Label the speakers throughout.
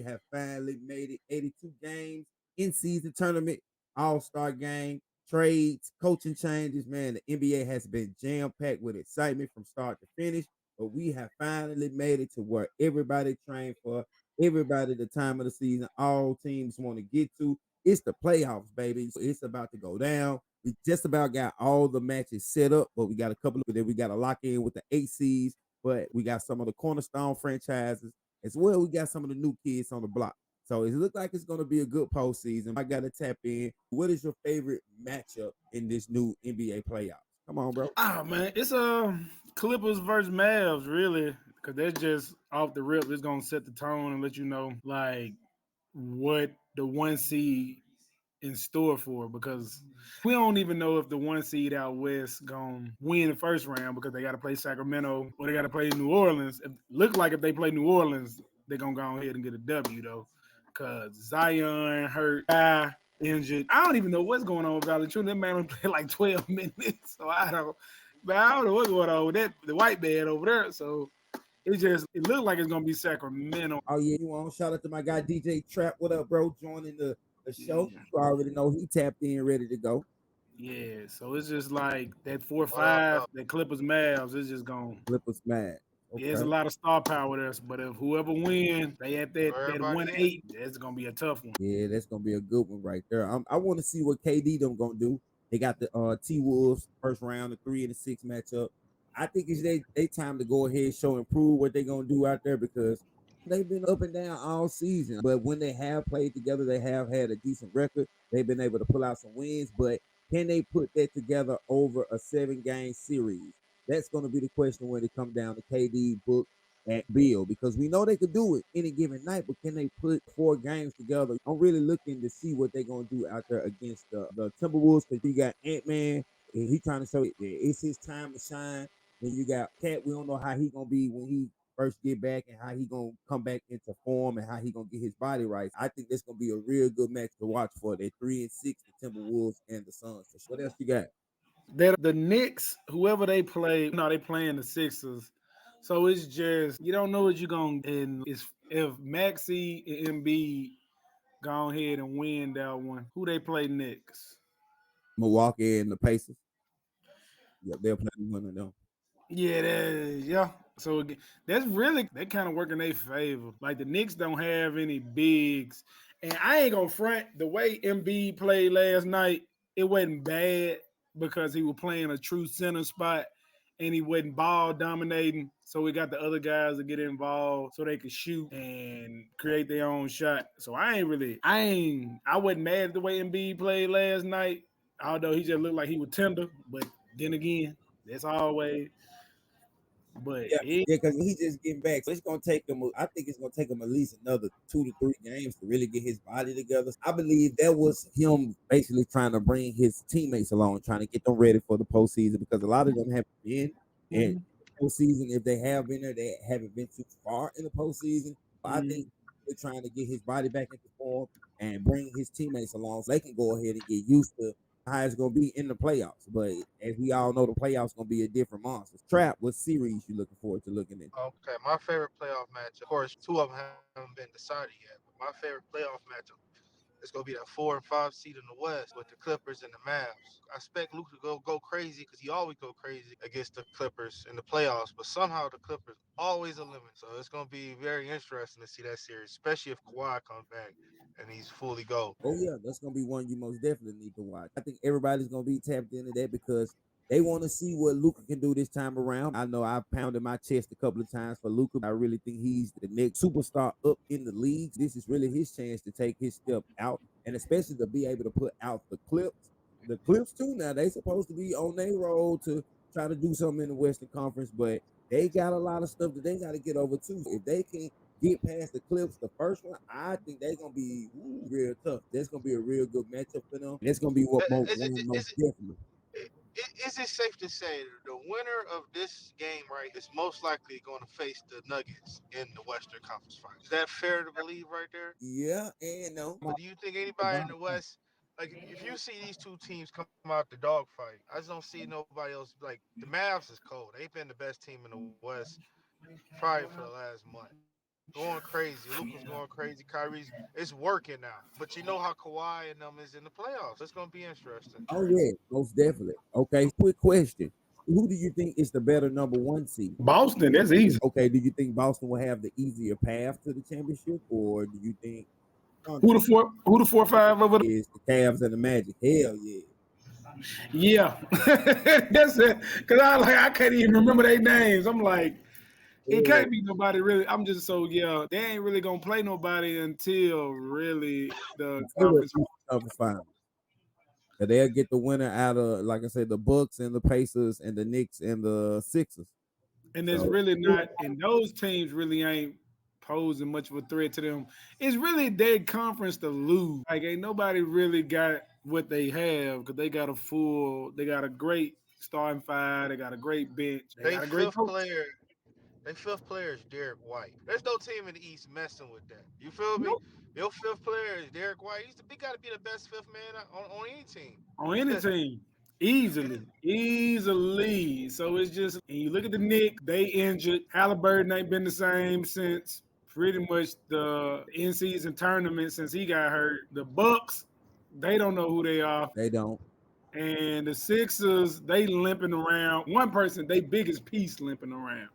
Speaker 1: have finally made it 82 games in season tournament, all-star game, trades, coaching changes. Man, the NBA has been jam-packed with excitement from start to finish. But we have finally made it to where everybody trained for, everybody the time of the season, all teams want to get to. It's the playoffs, baby. So it's about to go down. We just about got all the matches set up, but we got a couple of that we got to lock in with the ACs. But we got some of the cornerstone franchises as well. We got some of the new kids on the block. So it looks like it's going to be a good postseason. I got to tap in. What is your favorite matchup in this new NBA playoffs? Come on, bro.
Speaker 2: Oh man, it's Clippers versus Mavs, really, because that's just off the rip. It's gonna set the tone and let you know like what the one seed in store for, because we don't even know if the one seed out west gonna win the first round because they got to play Sacramento or they got to play New Orleans. It look like if they play New Orleans, they're gonna go ahead and get a W though, because Zion hurt, injured. I don't even know what's going on with Valanciunas. That man only played like 12 minutes, so I don't know what's going on with that the white man over there. So it looked like it's gonna be Sacramento.
Speaker 1: Oh yeah, you want shout out to my guy DJ Trap. What up, bro? Joining the show. You already know he tapped in, ready to go.
Speaker 2: Yeah, so it's just like that
Speaker 3: What up,
Speaker 2: 4-5,
Speaker 3: though?
Speaker 2: that Clippers Mavs, it's just gone.
Speaker 1: Clippers mad.
Speaker 2: There's a
Speaker 1: Okay.
Speaker 2: lot of star power there, but if whoever wins, they at that
Speaker 3: Everybody in.
Speaker 2: 1-8, that's gonna be a tough one.
Speaker 1: Yeah, that's gonna be a good one right there. I want to see what KD them gonna do. They got the T Wolves first round, the 3 and 6 matchup. I think it's they time to go ahead, show and prove what they're gonna do out there because they've been up and down all season. But when they have played together, they have had a decent record. They've been able to pull out some wins, but can they put that together over a 7 game series? That's gonna be the question when it comes down to KD, Book, at Bill, because we know they could do it any given night, but can they put 4 games together? I'm really looking to see what they're gonna do out there against the Timberwolves because you got Ant-Man and he trying to show it's his time to shine. Then you got Cat. We don't know how he gonna be when he first get back and how he gonna come back into form and how he gonna get his body right. I think that's gonna be a real good match to watch for. They're 3 and 6, the Timberwolves and the Suns. What else you got?
Speaker 2: That the Knicks, whoever they play, no, they playing the Sixers. So it's just you don't know what you're gonna, and it's if Maxey and Embiid go ahead and win that one, who they play next?
Speaker 1: Milwaukee and the Pacers. Yep, they're playing one of them.
Speaker 2: Yeah. So that's really they kind of work in their favor. Like the Knicks don't have any bigs, and I ain't gonna front the way Embiid played last night. It wasn't bad because he was playing a true center spot, and he wasn't ball dominating. So we got the other guys to get involved so they could shoot and create their own shot. So I wasn't mad at the way Embiid played last night, although he just looked like he was tender. But then again, that's always. But
Speaker 1: Yeah, yeah, because he just getting back. So it's gonna take him. I think it's gonna take him at least another 2 to 3 games to really get his body together. I believe that was him basically trying to bring his teammates along, trying to get them ready for the postseason because a lot of them have been in the postseason. If they have been there, they haven't been too far in the postseason. I think they're trying to get his body back into form and bring his teammates along so they can go ahead and get used to how it's gonna be in the playoffs. But as we all know, the playoffs gonna be a different monster. Trap, what series you looking forward to looking at?
Speaker 3: Okay, my favorite playoff match, of course, two of them haven't been decided yet. But my favorite playoff matchup is gonna be that 4 and 5 seed in the West with the Clippers and the Mavs. I expect Luke to go crazy because he always go crazy against the Clippers in the playoffs, but somehow the Clippers always eliminate. So it's gonna be very interesting to see that series, especially if Kawhi comes back and he's fully go.
Speaker 1: Oh yeah, that's gonna be one you most definitely need to watch. I think everybody's gonna be tapped into that because they want to see what Luca can do this time around. I know I pounded my chest a couple of times for Luca. I really think he's the next superstar up in the league. This is really his chance to take his step out, and especially to be able to put out the Clips. The Clips too. Now they supposed to be on their road to try to do something in the Western Conference, but they got a lot of stuff that they got to get over too. If they can get past the Clips, the first one, I think they're gonna be real tough. That's gonna be a real good matchup for them. That's gonna be what most,
Speaker 3: Is it
Speaker 1: one most
Speaker 3: is it
Speaker 1: definitely.
Speaker 3: is it safe to say that the winner of this game right is most likely going to face the Nuggets in the Western Conference Finals? Is that fair to believe right there?
Speaker 1: Yeah, and no.
Speaker 3: But do you think anybody in the West, like if you see these two teams come out the dogfight, I just don't see nobody else. Like the Mavs is cold. They've been the best team in the West probably for the last month. going crazy. Luka's going crazy. Kyrie's it's working now. But you know how Kawhi and them is in the playoffs. It's gonna be interesting.
Speaker 1: Oh yeah, most definitely. Okay, quick question: who do you think is the better number one seed?
Speaker 2: Boston, that's easy.
Speaker 1: Okay, do you think Boston will have the easier path to the championship, or do you think
Speaker 2: Who the four? Who the 4-5 over?
Speaker 1: is the Cavs and the Magic? Hell yeah.
Speaker 2: Yeah, that's it. Cause I can't even remember their names. I'm like, it can't be nobody really. I'm just so they ain't really gonna play nobody until really the conference.
Speaker 1: Conference final. They'll get the winner out of, like I said, the Bucks and the Pacers and the Knicks and the Sixers.
Speaker 2: And there's really not, and those teams really ain't posing much of a threat to them. It's really their conference to lose. Like ain't nobody really got what they have because they got a great starting five, they got a great bench, they got a great coach.
Speaker 3: Their fifth player is Derek White. There's no team in the East messing with that. You feel me?
Speaker 2: Nope.
Speaker 3: Your fifth player is Derek White. He got to be the best fifth man on any team.
Speaker 2: On any team. Easily. So it's just, and you look at the Knicks, they injured. Halliburton ain't been the same since pretty much the in-season tournament since he got hurt. The Bucks, they don't know who they are.
Speaker 1: They don't.
Speaker 2: And the Sixers, they limping around. One person, they biggest piece limping around.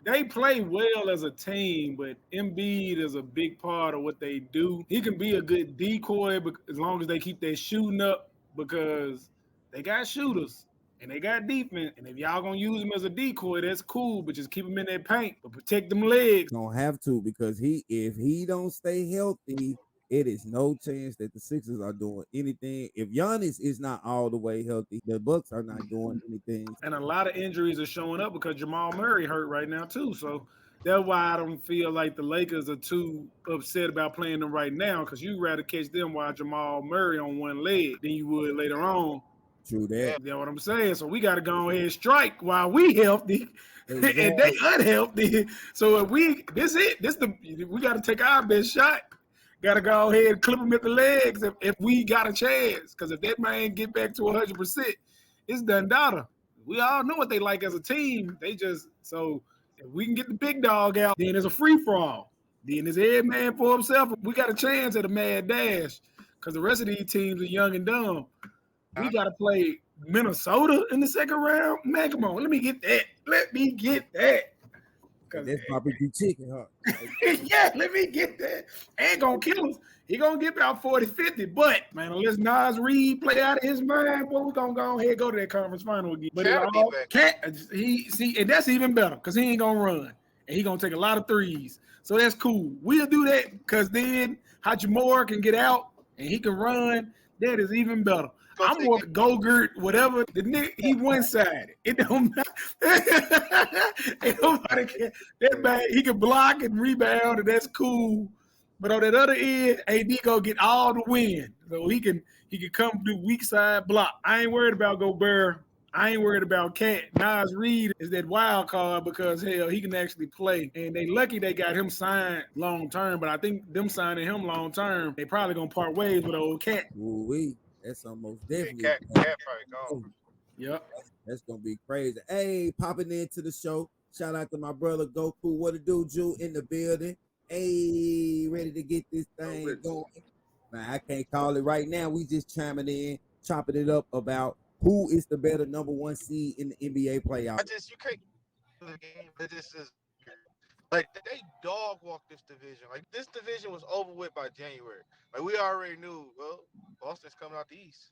Speaker 2: They play well as a team, but Embiid is a big part of what they do. He can be a good decoy as long as they keep their shooting up because they got shooters and they got defense. And if y'all gonna use him as a decoy, that's cool, but just keep him in that paint, but protect them legs.
Speaker 1: Don't have to because if he don't stay healthy, it is no chance that the Sixers are doing anything. If Giannis is not all the way healthy, the Bucks are not doing anything.
Speaker 2: And a lot of injuries are showing up because Jamal Murray hurt right now too. So that's why I don't feel like the Lakers are too upset about playing them right now because you'd rather catch them while Jamal Murray on one leg than you would later on.
Speaker 1: True that.
Speaker 2: You know what I'm saying? So we got to go ahead and strike while we healthy exactly. And they unhealthy. So if we got to take our best shot. Got to go ahead and clip him at the legs if we got a chance. Because if that man get back to 100%, it's done daughter. We all know what they like as a team. So if we can get the big dog out, then it's a free-for-all. Then it's every man for himself. We got a chance at a mad dash because the rest of these teams are young and dumb. We got to play Minnesota in the second round. Man, come on. Let me get that.
Speaker 1: That's barbecue chicken, huh?
Speaker 2: Yeah, let me get that. Ain't gonna kill us. He gonna get about 40, 50. But man, unless Nas Reed play out of his mind, boy, we gonna go ahead and go to that conference final again. But and that's even better because he ain't gonna run and he gonna take a lot of threes. So that's cool. We'll do that because then Hachimura can get out and he can run. That is even better. I'm walking Go-Gurt, whatever. The nigga, he one-sided. It don't matter. Ain't nobody can. That man, he can block and rebound, and that's cool. But on that other end, AD gonna get all the win. So he can come do weak side block. I ain't worried about Gobert. I ain't worried about Cat. Nas Reed is that wild card because hell, he can actually play. And they lucky they got him signed long term. But I think them signing him long term, they probably gonna part ways with old Cat.
Speaker 1: Ooh-wee. That's almost definitely.
Speaker 3: Cat probably gone.
Speaker 2: Yep.
Speaker 1: That's gonna be crazy. Hey, popping into the show. Shout out to my brother Goku. What it do, Jew in the building? Hey, ready to get this thing going. Now, I can't call it right now. We just chiming in, chopping it up about who is the better number one seed in the NBA playoffs.
Speaker 3: You can't the game. This is like they dog walk this division. Like this division was over with by January. Like we already knew. Well, Boston's coming out the East.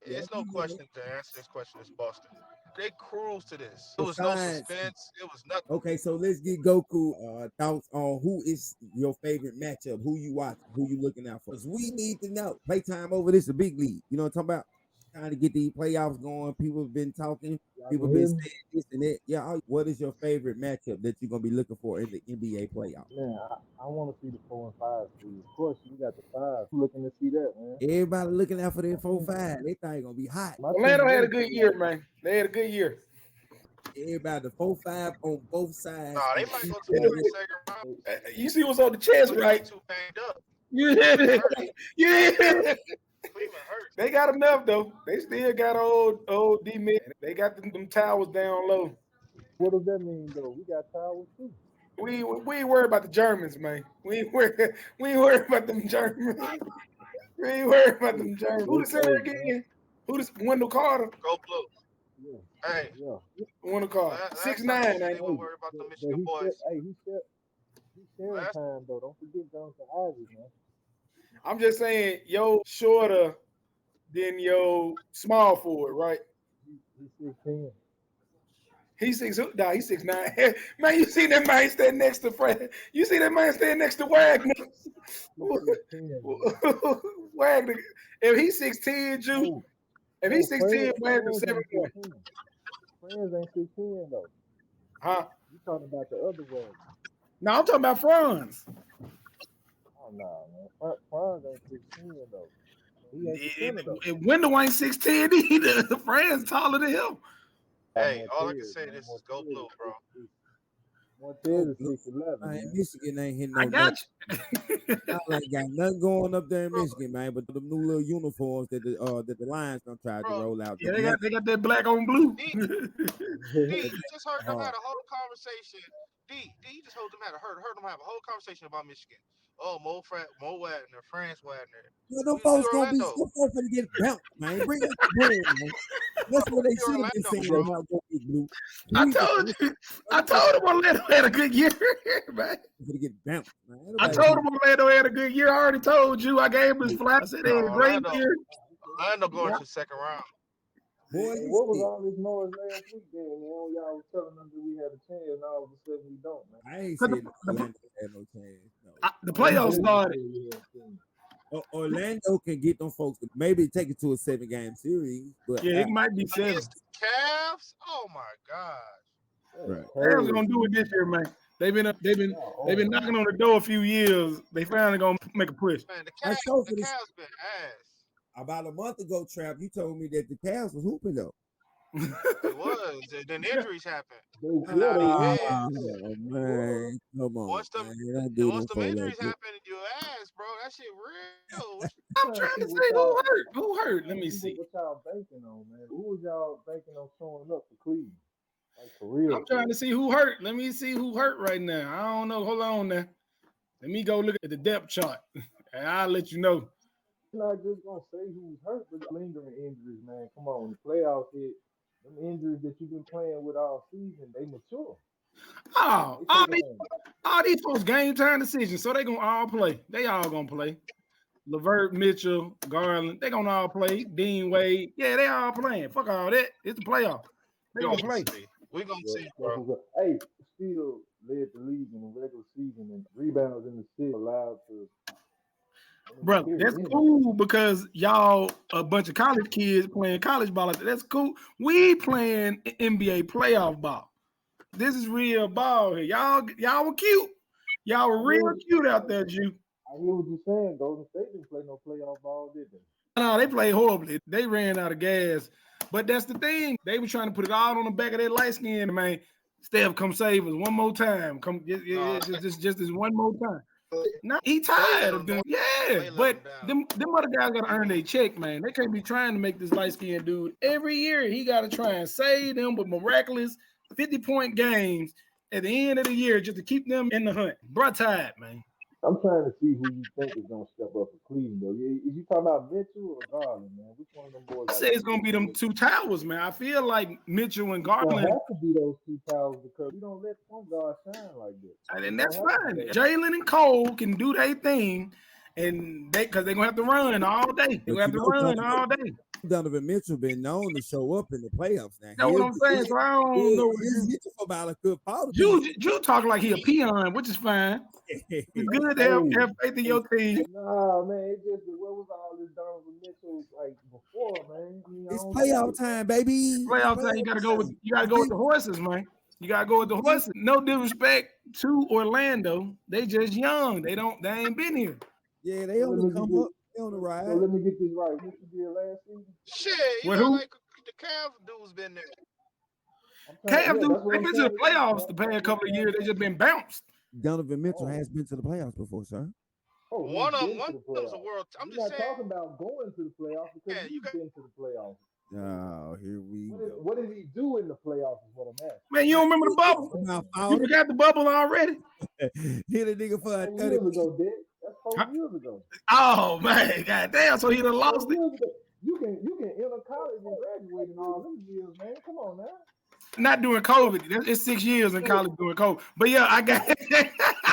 Speaker 3: It's no question to answer this question. It's Boston. They cruise to this. There was no suspense. It was nothing.
Speaker 1: Okay, so let's get Goku thoughts on who is your favorite matchup, who you watch, who you looking out for. Because we need to know. Playtime over this, a big league. You know what I'm talking about? Trying to get the playoffs going. People have been talking. People have been saying this and that. Yeah, what is your favorite matchup that you're going to be looking for in the NBA playoffs?
Speaker 4: Man, I want to see the 4 and 5 seed. Of course, you got the 5. I'm looking to see that, man.
Speaker 1: Everybody looking out for their 4-5. They think it's going to be hot.
Speaker 2: Orlando had a good year, man. They had a good year.
Speaker 1: Everybody, the 4-5 on both sides.
Speaker 3: Nah, they might go to the second round.
Speaker 2: You see what's on the chest, right?
Speaker 3: Too banged up.
Speaker 2: Yeah. They got enough though. They still got old D-Mid. They got them towers down low.
Speaker 4: What does that mean though? We got towers too.
Speaker 2: We ain't worried about the Germans, man. We ain't worried about them Germans. We ain't worried about them Germans. Who the center again? Who the Wendell Carter?
Speaker 3: Go blue.
Speaker 4: Yeah,
Speaker 3: Hey,
Speaker 4: yeah.
Speaker 2: Wendell Carter.
Speaker 3: last
Speaker 2: 6'9",
Speaker 3: time they said
Speaker 2: ain't
Speaker 3: they
Speaker 2: he?
Speaker 3: weren't worried about the Michigan boys.
Speaker 4: He's sharing
Speaker 3: Last
Speaker 4: time though. Don't forget Jonathan Isaac, man.
Speaker 2: I'm just saying, yo, shorter than yo small forward, right?
Speaker 4: He's 6'10".
Speaker 2: He's 6'9". Man, you see that man standing next to Fred. You see that man standing next to Wagner.
Speaker 4: He's 6'10", man.
Speaker 2: Wagner. If he's 6'10", Jew.
Speaker 4: No,
Speaker 2: If
Speaker 4: no,
Speaker 2: he's 6'10", Wagner
Speaker 4: Friends
Speaker 2: 7
Speaker 4: ain't
Speaker 2: point.
Speaker 4: 6'10". Friends ain't 6'10" though.
Speaker 2: Huh?
Speaker 4: You talking about the other Wagner.
Speaker 2: No, I'm talking about Franz.
Speaker 4: Oh no, man. Franz ain't 6'10" though. He ain't the center though.
Speaker 2: If Wendell ain't 6'10" either, Franz taller than him.
Speaker 3: Hey, all I can
Speaker 4: Montez,
Speaker 3: say
Speaker 4: man.
Speaker 3: this is go blue, bro.
Speaker 4: Montez is 6'11",
Speaker 1: Man,
Speaker 4: man.
Speaker 1: Michigan ain't hitting
Speaker 2: I
Speaker 1: no
Speaker 2: got
Speaker 1: nothing.
Speaker 2: you.
Speaker 1: Y'all ain't got nothing going up there in Michigan, man. But them new little uniforms that the Lions done tried to
Speaker 3: Bro,
Speaker 1: roll out.
Speaker 2: Yeah, they got that black on blue.
Speaker 3: D, you just heard them had a whole conversation. You just heard them have a whole conversation about Michigan. Oh, Mo Wagner, France Wagner.
Speaker 1: Well, them
Speaker 3: We
Speaker 1: folks gonna be
Speaker 3: Orlando.
Speaker 1: them folks gonna get bounced, man. Bring out the broom, man. That's what they
Speaker 3: We
Speaker 1: should have been
Speaker 3: Orlando,
Speaker 1: saying
Speaker 3: bro.
Speaker 1: about Go Big Blue.
Speaker 2: I told him Orlando had a good year, man.
Speaker 1: To get bounced, man.
Speaker 2: I told him Orlando had a good year. I already told you. I gave him his flag. I said they had a great
Speaker 3: Orlando.
Speaker 2: year.
Speaker 3: Orlando going to the second round.
Speaker 1: Boy,
Speaker 4: Hey, what was all this noise last week then? Y'all was telling them that we had a chance, and all of a sudden we don't, man.
Speaker 1: I ain't
Speaker 2: Cause
Speaker 1: saying Orlando had no chance. No.
Speaker 2: the playoffs started.
Speaker 1: Orlando can get them folks to maybe take it to a 7-game series, but
Speaker 2: Yeah, it might be 7.
Speaker 3: Against the Cavs? Oh my gosh.
Speaker 1: right.
Speaker 2: They was gonna do it this year, man. They've been knocking on the door a few years. They finally gonna make a push.
Speaker 3: Man, the
Speaker 1: I
Speaker 3: Cavs
Speaker 1: showed for this
Speaker 3: been ass.
Speaker 1: about a month ago, Trap. You told me that the Cavs was hooping though.
Speaker 3: It was. Then injuries happened.
Speaker 1: Oh man, come on,
Speaker 3: Once them,
Speaker 1: man. Don't do
Speaker 3: and
Speaker 1: them
Speaker 3: once them
Speaker 1: folks like
Speaker 3: injuries
Speaker 1: that.
Speaker 3: happened, you ass, bro. That shit real.
Speaker 2: I'm trying to see who hurt. Who hurt? Let me see.
Speaker 4: What y'all banking on, man? Who was y'all banking on showing up for Cleveland? Like for real?
Speaker 2: I'm trying to see who hurt. Let me see who hurt right now. I don't know. Hold on now. Let me go look at the depth chart, and I'll let you know.
Speaker 4: You're not just gonna say who's hurt, but lingering injuries, man. Come on, when the playoffs hit, them injuries that you've been playing with all season, they mature.
Speaker 2: Oh, all these folks game time decisions, so they gonna all play. They all gonna play. Levert, Mitchell, Garland, they gonna all play. Dean Wade, yeah, they all playing. Fuck all that. It's the playoff. They gonna play.
Speaker 3: We gonna see, bro.
Speaker 4: Hey, still led the league in the regular season and rebounds in the city allowed to.
Speaker 2: Bro, that's cool because y'all a bunch of college kids playing college ball. That's cool. We playing NBA playoff ball. This is real ball here. Y'all were cute. Y'all were real cute out there, Jew.
Speaker 4: I hear what you're saying. Golden State didn't play no playoff ball, did they?
Speaker 2: No, they played horribly. They ran out of gas. But that's the thing. They were trying to put it all on the back of their light skin, man. Steph, come save us one more time. Come, just this one more time. No, he tired of doing. Yeah, but them other guys gotta earn their check, man. They can't be trying to make this light skinned dude every year. He gotta try and save them with miraculous 50-point games at the end of the year just to keep them in the hunt. Bruh, tired, man.
Speaker 4: I'm trying to see who you think is gonna step up for Cleveland, though. Is you talking about Mitchell or Garland, man? Which one of them boys?
Speaker 2: I say it's gonna be them two towers, man. I feel like Mitchell and Garland.
Speaker 4: It have to be those two towers because we don't let one guard shine like this.
Speaker 2: And that's fine. Jalen and Cole can do their thing, and because they're gonna have to run all day. They're gonna have to run all day.
Speaker 1: Donovan Mitchell been known to show up in the playoffs now.
Speaker 2: That's what I'm saying. So I don't know what
Speaker 1: Mitchell for about a good part.
Speaker 2: You talking like he a peon, which is fine. It's good to have faith in your team.
Speaker 4: Nah, man, it's just what was all this Donovan Mitchell like before, man?
Speaker 1: It's playoff time, baby.
Speaker 2: Playoff time. You gotta go with the horses, man. You gotta go with the horses. No disrespect to Orlando. They just young. They ain't been here.
Speaker 1: Yeah, they only come up. They on the ride.
Speaker 4: So let me get this right. Mitchell did last season.
Speaker 3: Shit, you know, like the Cavs dudes been there.
Speaker 2: Cavs dudes, they've been to the playoffs the past couple of years. They just been bounced.
Speaker 1: Donovan Mitchell has been to the playoffs before, sir.
Speaker 3: One of them's a world. I'm just saying.
Speaker 4: talking about going to the playoffs because you've been to the playoffs.
Speaker 1: Oh, here we go.
Speaker 4: What did he do in the playoffs? Is what I'm asking.
Speaker 2: Man, you don't remember the bubble?
Speaker 1: Now,
Speaker 2: You forgot the bubble already?
Speaker 1: hit a nigga for a
Speaker 4: 4
Speaker 1: 30
Speaker 4: years ago, Dick. That's 4 years ago.
Speaker 2: Oh man, goddamn! So he done
Speaker 4: 4
Speaker 2: lost it.
Speaker 4: years ago. You can enter college and graduate in all them years, man. Come on now.
Speaker 2: Not doing COVID. It's 6 years in college doing COVID. But yeah, I got.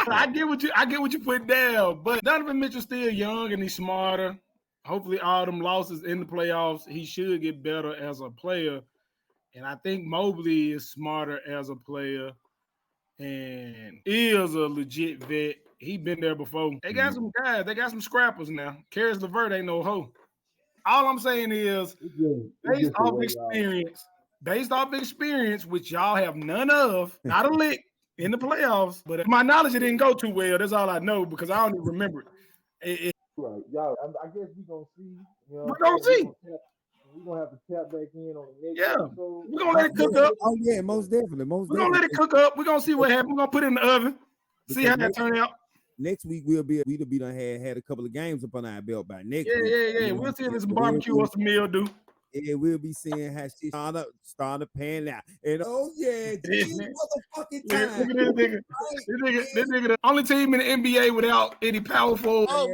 Speaker 2: I get what you put down. But Donovan Mitchell's still young and he's smarter. Hopefully, all them losses in the playoffs, he should get better as a player. And I think Mobley is smarter as a player and is a legit vet. He been there before. They got some guys. They got some scrappers now. Karis LeVert ain't no hoe. All I'm saying is, based off experience, which y'all have none of, not a lick in the playoffs. But my knowledge, it didn't go too well. That's all I know because I don't even remember it.
Speaker 4: Right, y'all. I guess we gonna see. You know,
Speaker 2: We're gonna see.
Speaker 4: We're gonna have to tap back in on the next
Speaker 2: Yeah,
Speaker 4: episode.
Speaker 2: we're gonna let it cook up.
Speaker 1: Oh yeah, most definitely.
Speaker 2: We're gonna let it cook up. We're gonna see what happens. We're gonna put it in the oven. See how that turn out.
Speaker 1: Next week we'll be done had a couple of games up on our belt by next week.
Speaker 2: Yeah. We'll see if it's some barbecue or some meal do.
Speaker 1: Yeah, we'll be seeing how she start to pan out. And oh yeah, motherfucking time.
Speaker 2: Look at this nigga, the only team in the NBA without any powerful.
Speaker 5: Oh,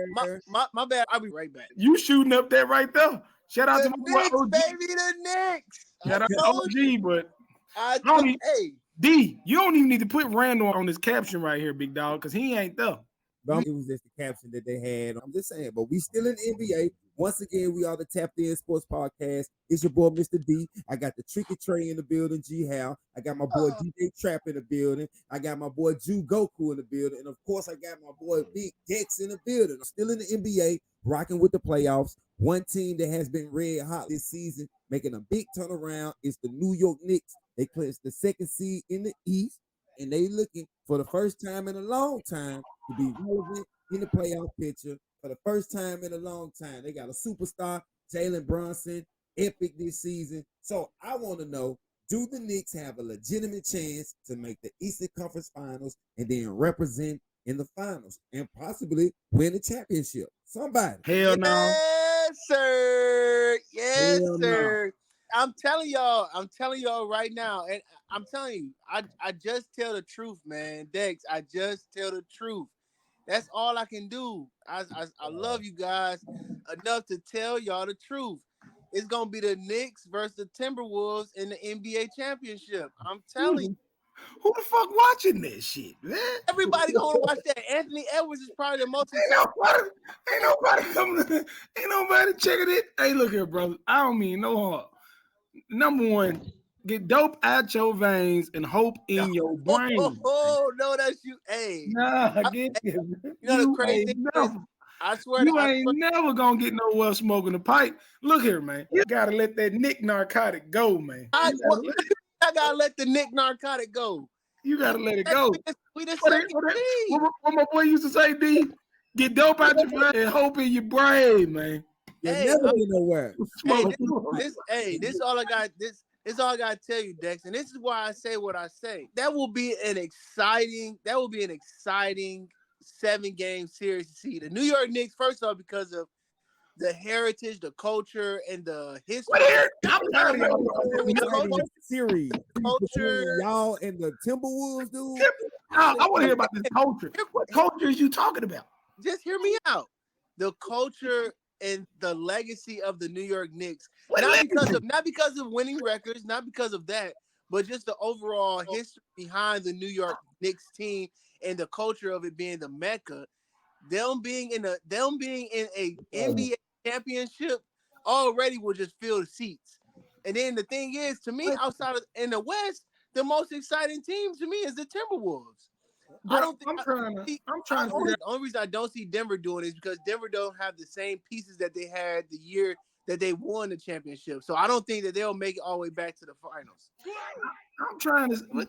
Speaker 5: my bad. I'll be right back.
Speaker 2: You shooting up that right there. Shout out to my
Speaker 5: Knicks,
Speaker 2: boy OG.
Speaker 5: baby, the Knicks.
Speaker 2: Shout out to OG, but
Speaker 5: Hey,
Speaker 2: D, you don't even need to put Randall on this caption right here, big dog, because he ain't there.
Speaker 1: But it was just the caption that they had. I'm just saying, but we still in the NBA. Once again, we are the Tapped In Sports Podcast. It's your boy, Mr. D. I got the Tricky Trey in the building, G Hal. I got my boy DJ Trap in the building. I got my boy Jew Goku in the building. And of course, I got my boy Big Dex in the building. I'm still in the NBA, rocking with the playoffs. One team that has been red hot this season, making a big turnaround, is the New York Knicks. They clinched the second seed in the East, and they looking for the first time in a long time to be relevant in the playoff picture. For the first time in a long time, they got a superstar, Jalen Brunson, epic this season. So I want to know, do the Knicks have a legitimate chance to make the Eastern Conference Finals and then represent in the finals and possibly win the championship? Somebody.
Speaker 2: Hell no.
Speaker 5: Yes, sir. Yes,
Speaker 2: Hell
Speaker 5: sir. No. I'm telling y'all right now, and I'm telling you, I just tell the truth, man. Dex, I just tell the truth. That's all I can do. I love you guys enough to tell y'all the truth. It's gonna be the Knicks versus the Timberwolves in the NBA championship. I'm telling you.
Speaker 2: Who the fuck watching this shit, man?
Speaker 5: Everybody gonna watch that. Anthony Edwards is probably the most
Speaker 2: Ain't nobody checking it. Hey, look here, brother. I don't mean no harm. Number one, get dope out your veins and hope in your brain.
Speaker 5: Oh, no, that's you. Hey.
Speaker 2: Nah, I get it.
Speaker 5: You know the crazy thing is, I swear
Speaker 2: you ain't never gonna get nowhere smoking a pipe. Look here, man. You gotta let that Nick narcotic go, man.
Speaker 5: I gotta let the Nick narcotic go.
Speaker 2: You gotta let it go.
Speaker 5: We the
Speaker 2: what my boy used to say, D, get dope out your brain and hope in your brain, man.
Speaker 5: Hey,
Speaker 1: never get nowhere.
Speaker 5: This all I got. This is all I gotta tell you, Dex, and this is why I say what I say. That will be an exciting 7-game series to see. The New York Knicks, first off, because of the heritage, the culture, and the history.
Speaker 2: I'm tired of
Speaker 1: series.
Speaker 5: Culture,
Speaker 1: y'all and the Timberwolves, dude.
Speaker 2: I want to hear about this culture. What culture is you talking about?
Speaker 5: Just hear me out. The culture and the legacy of the New York Knicks, not because of winning records, not because of that, but just the overall history behind the New York Knicks team and the culture of it being the Mecca. Them being in a NBA championship already will just fill the seats. And then the thing is, to me, outside of in the West, the most exciting team to me is the Timberwolves.
Speaker 2: Bro,
Speaker 5: I don't think
Speaker 2: the
Speaker 5: only reason I don't see Denver doing it is because Denver don't have the same pieces that they had the year that they won the championship. So I don't think that they'll make it all the way back to the finals.
Speaker 2: I'm trying to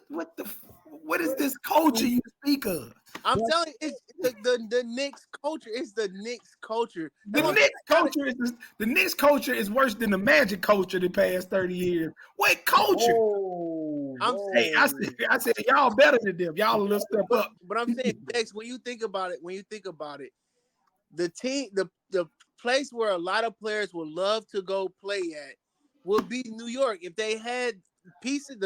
Speaker 2: what is this culture you speak of?
Speaker 5: I'm telling you, it's the Knicks culture. It's the Knicks culture.
Speaker 2: The Knicks culture is worse than the Magic culture the past 30 years. What culture? I said y'all better than them. Y'all a little step up.
Speaker 5: But I'm saying, Dex, when you think about it, the team, the place where a lot of players would love to go play at would be New York if they had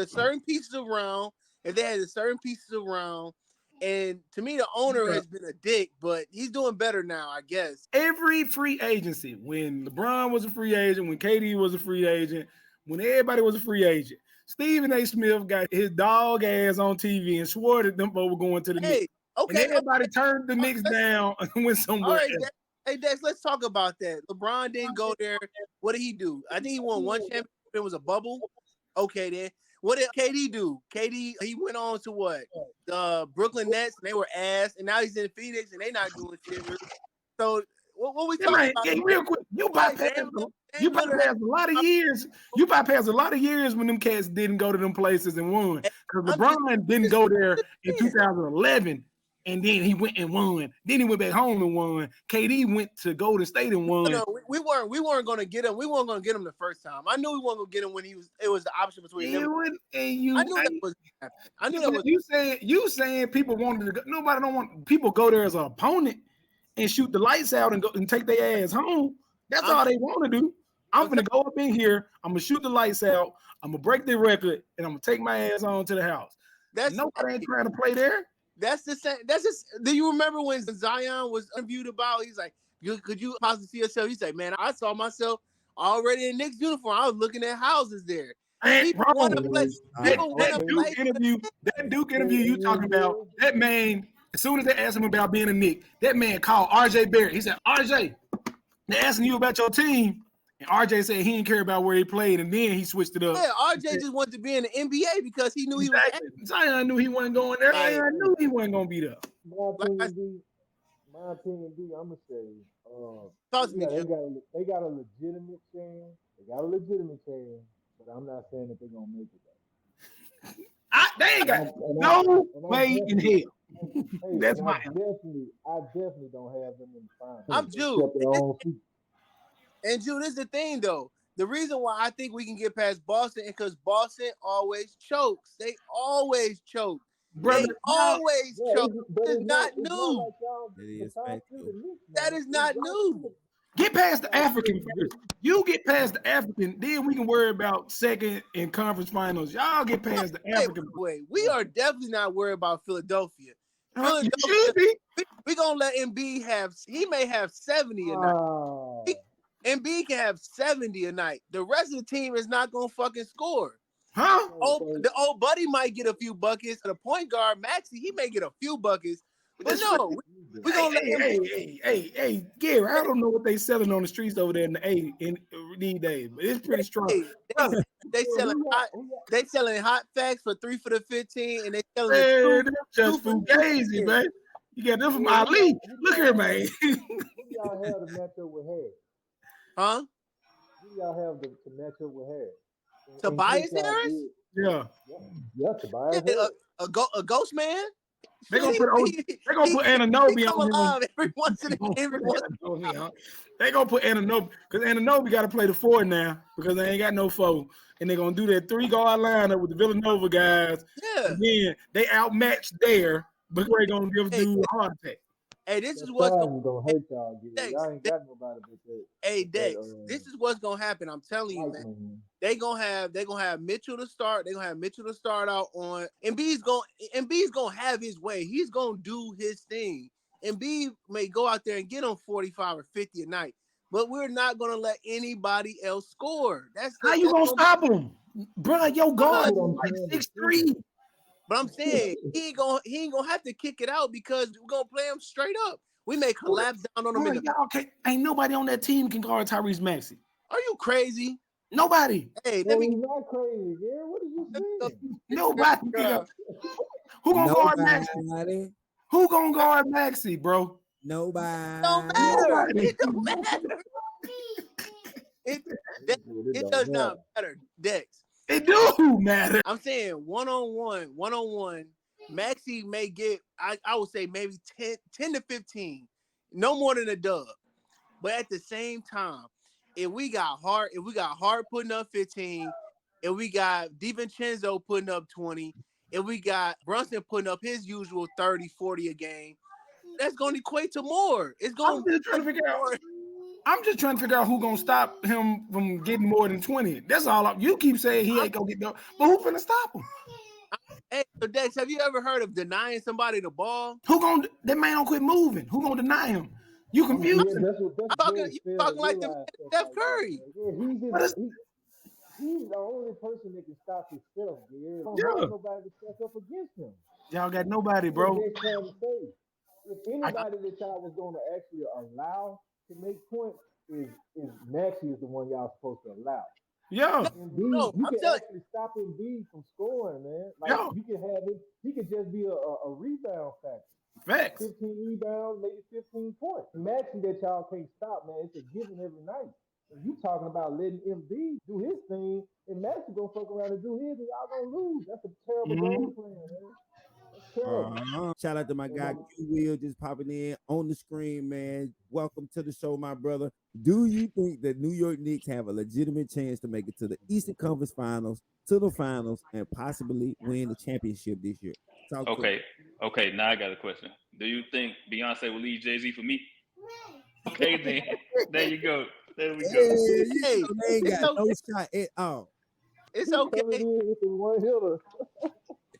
Speaker 5: certain pieces around. If they had the certain pieces around, and to me, the owner has been a dick, but he's doing better now, I guess.
Speaker 2: Every free agency, when LeBron was a free agent, when KD was a free agent, when everybody was a free agent, Stephen A. Smith got his dog ass on TV and swore that them folks were going to the Knicks.
Speaker 5: Okay,
Speaker 2: and everybody turned the Knicks down and went somewhere else.
Speaker 5: Hey, Dex, let's talk about that. LeBron didn't go there. What did he do? I think he won one championship. It was a bubble. Okay, then. What did KD do? KD, he went on to what? The Brooklyn Nets, and they were ass, and now he's in Phoenix, and they not doing shit. So, what we talking about?
Speaker 2: Hey, real quick, you bypassed a lot of years. You bypassed a lot of years when them cats didn't go to them places and won. Because LeBron didn't go there in 2011. And then he went and won. Then he went back home and won. KD went to Golden State and won.
Speaker 5: No, we weren't going to get him. We weren't going to get him the first time. I knew we weren't going to get him when it was the option between him. I knew that was happening. I knew that was.
Speaker 2: You saying people wanted to go. Nobody don't want people go there as an opponent and shoot the lights out and go and take their ass home. That's all they want to do. I'm gonna go up in here. I'm gonna shoot the lights out. I'm gonna break the record and I'm gonna take my ass on to the house. Nobody ain't trying to play there.
Speaker 5: That's the same. That's just. Do you remember when Zion was interviewed about? He's like, "Could you possibly see yourself?" He's like, "Man, I saw myself already in Knicks uniform. I was looking at houses there." People want to play.
Speaker 2: That Duke interview you talking about? That man. As soon as they asked him about being a Knick, that man called RJ Barrett. He said, "RJ, they're asking you about your team." And RJ said he didn't care about where he played, and then he swited it up.
Speaker 5: Yeah, RJ just wanted to be in the NBA because he knew he was.
Speaker 2: Zion knew he wasn't going there. Zion knew he wasn't going to be there.
Speaker 4: My opinion, D, I'm gonna say, they got a legitimate chance. They got a legitimate chance, but I'm not saying that they're gonna make it.
Speaker 2: They ain't got no way in hell. That's
Speaker 4: I definitely don't have them in the finals.
Speaker 5: I'm Jew. And Jude, this is the thing though. The reason why I think we can get past Boston is because Boston always chokes. They always choke. Brother, they always choke. It's not new. That is not new.
Speaker 2: Get past the African first. You get past the African, then we can worry about second in conference finals. Y'all get past the African.
Speaker 5: Wait, we are definitely not worried about Philadelphia.
Speaker 2: You should be.
Speaker 5: We're gonna let Embiid have. He may have 70 a night. Embiid can have 70 a night. The rest of the team is not gonna fucking score.
Speaker 2: Huh?
Speaker 5: The old buddy might get a few buckets. The point guard, Maxey, he may get a few buckets. But no, we're gonna let him.
Speaker 2: Hey, Gary, I don't know what they selling on the streets over there in these days, but it's pretty strong.
Speaker 5: They selling hot facts for 3 for the 15, and they selling
Speaker 2: just fugazi, man. You got them from Ali. Look here, man.
Speaker 4: Y'all have the matchup with Harris.
Speaker 5: Huh?
Speaker 4: Who y'all have the matchup with Harris?
Speaker 5: Tobias Harris?
Speaker 2: Yeah,
Speaker 4: Tobias Harris.
Speaker 5: A ghost man?
Speaker 2: They're gonna put Anunoby on him.
Speaker 5: Every once in a
Speaker 2: They're gonna put Anunoby because Anunoby got to play the 4 now because they ain't got no 4, and they're gonna do that 3-guard lineup with the Villanova guys.
Speaker 5: Yeah.
Speaker 2: And then they outmatched there, but they're gonna give dude a heart attack.
Speaker 5: Hey, this is what's
Speaker 4: gonna hurt y'all. Y'all ain't got nobody but that.
Speaker 5: Hey, Dex, this is what's gonna happen. I'm telling you, man. They're gonna have Mitchell to start. They're gonna have Mitchell to start out on. Embiid's gonna have his way. He's gonna do his thing. Embiid may go out there and get him 45 or 50 a night, but we're not gonna let anybody else score.
Speaker 2: How you gonna stop him, bro? Your guard like 6'3".
Speaker 5: But I'm saying he ain't gonna have to kick it out because we're gonna play him straight up. We may collapse down on him.
Speaker 2: Ain't nobody on that team can guard Tyrese Maxey.
Speaker 5: Are you crazy?
Speaker 2: Nobody.
Speaker 5: Hey,
Speaker 4: he's not crazy, man. What are you saying?
Speaker 2: Nobody. Who gonna guard Maxey? Who gonna guard Maxey, bro?
Speaker 1: Nobody.
Speaker 5: Don't matter. It don't matter. It does not matter, Dex.
Speaker 2: It do matter.
Speaker 5: I'm saying one-on-one, Maxey may get, I would say maybe 10 to 15, no more than a dub. But at the same time, if we got Hart putting up 15, if we got DiVincenzo putting up 20, if we got Brunson putting up his usual 30, 40 a game, that's going to equate to more. It's going
Speaker 2: to try to figure out. I'm just trying to figure out who gonna stop him from getting more than 20. That's all. You keep saying he ain't gonna get no, but who finna stop him?
Speaker 5: Hey, so Dex, have you ever heard of denying somebody the ball?
Speaker 2: Who gonna? That man don't quit moving. Who gonna deny him? You confusing?
Speaker 4: That's
Speaker 5: You
Speaker 4: fair
Speaker 5: talking
Speaker 4: to
Speaker 5: like the
Speaker 4: realize stuff
Speaker 5: Steph
Speaker 4: like
Speaker 5: Curry.
Speaker 4: that, man. Yeah,
Speaker 2: What is-
Speaker 4: he's the only person that can stop himself, man. Don't
Speaker 2: Yeah.
Speaker 4: have nobody to step up against him.
Speaker 2: Y'all got nobody, bro.
Speaker 4: That's what they're trying to say. If anybody that y'all was going to actually allow to make points is Maxey is the one y'all supposed to allow.
Speaker 2: Yeah.
Speaker 4: Embiid,
Speaker 5: No,
Speaker 4: you
Speaker 5: I'm
Speaker 4: can
Speaker 5: telling
Speaker 4: actually stop Embiid from scoring, man. Like
Speaker 2: Yeah.
Speaker 4: you can have him. He could just be a rebound factor.
Speaker 2: Facts.
Speaker 4: 15 rebounds, maybe 15 points. Maxey that y'all can't stop, man. It's a given every night. And you talking about letting Embiid do his thing, and Maxey gonna fuck around and do his, and y'all gonna lose. That's a terrible game plan, man. That's terrible.
Speaker 1: Shout out to my guy Q Will just popping in on the screen, man. Welcome to the show, my brother. Do you think that New York Knicks have a legitimate chance to make it to the Eastern Conference Finals, to the finals, and possibly win the championship this year? Talk to me.
Speaker 6: Okay. Now I got a question. Do you think Beyonce will leave Jay-Z for me? Okay, then. There you go. There we go.
Speaker 5: Hey,
Speaker 1: They ain't got
Speaker 5: it's
Speaker 1: no shot at all.
Speaker 5: It's
Speaker 4: Coming
Speaker 5: okay.
Speaker 4: in with the one hitter.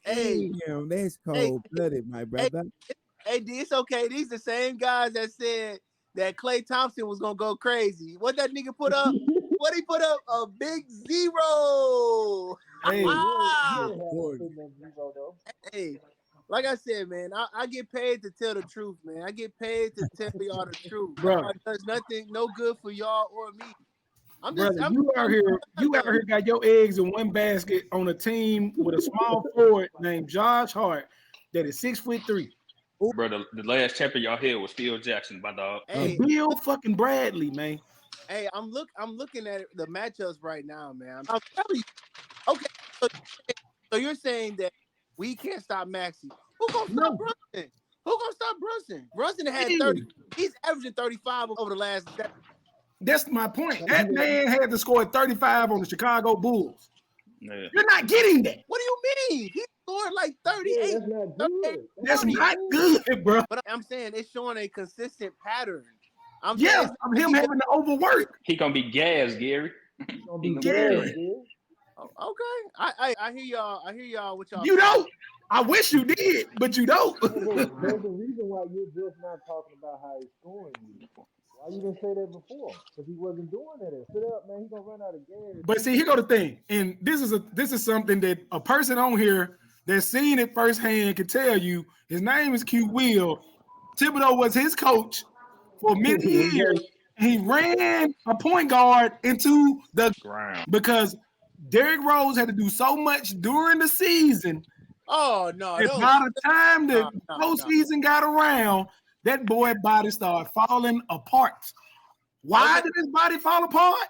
Speaker 5: Hey,
Speaker 1: Damn, that's cold blooded, my brother.
Speaker 5: hey, D, it's okay. These the same guys that said that Klay Thompson was gonna go crazy. What that nigga put up? What he put up? A big 0.
Speaker 2: Hey,
Speaker 5: Hey, like I said, man, I get paid to tell the truth, man. I get paid to tell y'all the truth.
Speaker 2: Bro.
Speaker 5: There's nothing, no good for y'all or me.
Speaker 2: brother, you out here got your eggs in one basket on a team with a small forward named Josh Hart that is 6'3".
Speaker 6: Bro, the last champion y'all had was Phil Jackson, my dog.
Speaker 5: Hey,
Speaker 2: Bill fucking Bradley, man.
Speaker 5: hey, I'm looking at the matchups right now, man. I'm telling you. Okay, so you're saying that we can't stop Maxey. Who gonna stop Brunson? Who gonna stop Brunson? Brunson had 30. He's averaging 35 over the last.
Speaker 2: That's my point. That man had to score 35 on the Chicago Bulls.
Speaker 6: Yeah.
Speaker 2: You're not getting that.
Speaker 5: What do you mean? He scored like 38.
Speaker 4: Yeah, that's not good.
Speaker 2: That's not good, bro.
Speaker 5: But I'm saying it's showing a consistent pattern.
Speaker 2: I'm him having to overwork.
Speaker 6: He gonna be gassed, Gary.
Speaker 4: He gonna be gassed, dude.
Speaker 5: Okay, I hear y'all. I hear y'all. What y'all?
Speaker 2: You don't. I wish you did, but you don't.
Speaker 4: There's a reason why you're just not talking about how he's scoring you. Why you didn't say that before? Because he wasn't doing that. Sit up, man. He's gonna run out of gas.
Speaker 2: But see, here go the thing, and this is something that a person on here that's seen it firsthand can tell you. His name is Q Will. Thibodeau was his coach for many years. He ran a point guard into the
Speaker 6: ground
Speaker 2: because Derrick Rose had to do so much during the season.
Speaker 5: Oh no!
Speaker 2: By the time the postseason got around, that boy body started falling apart. Why did his body fall apart?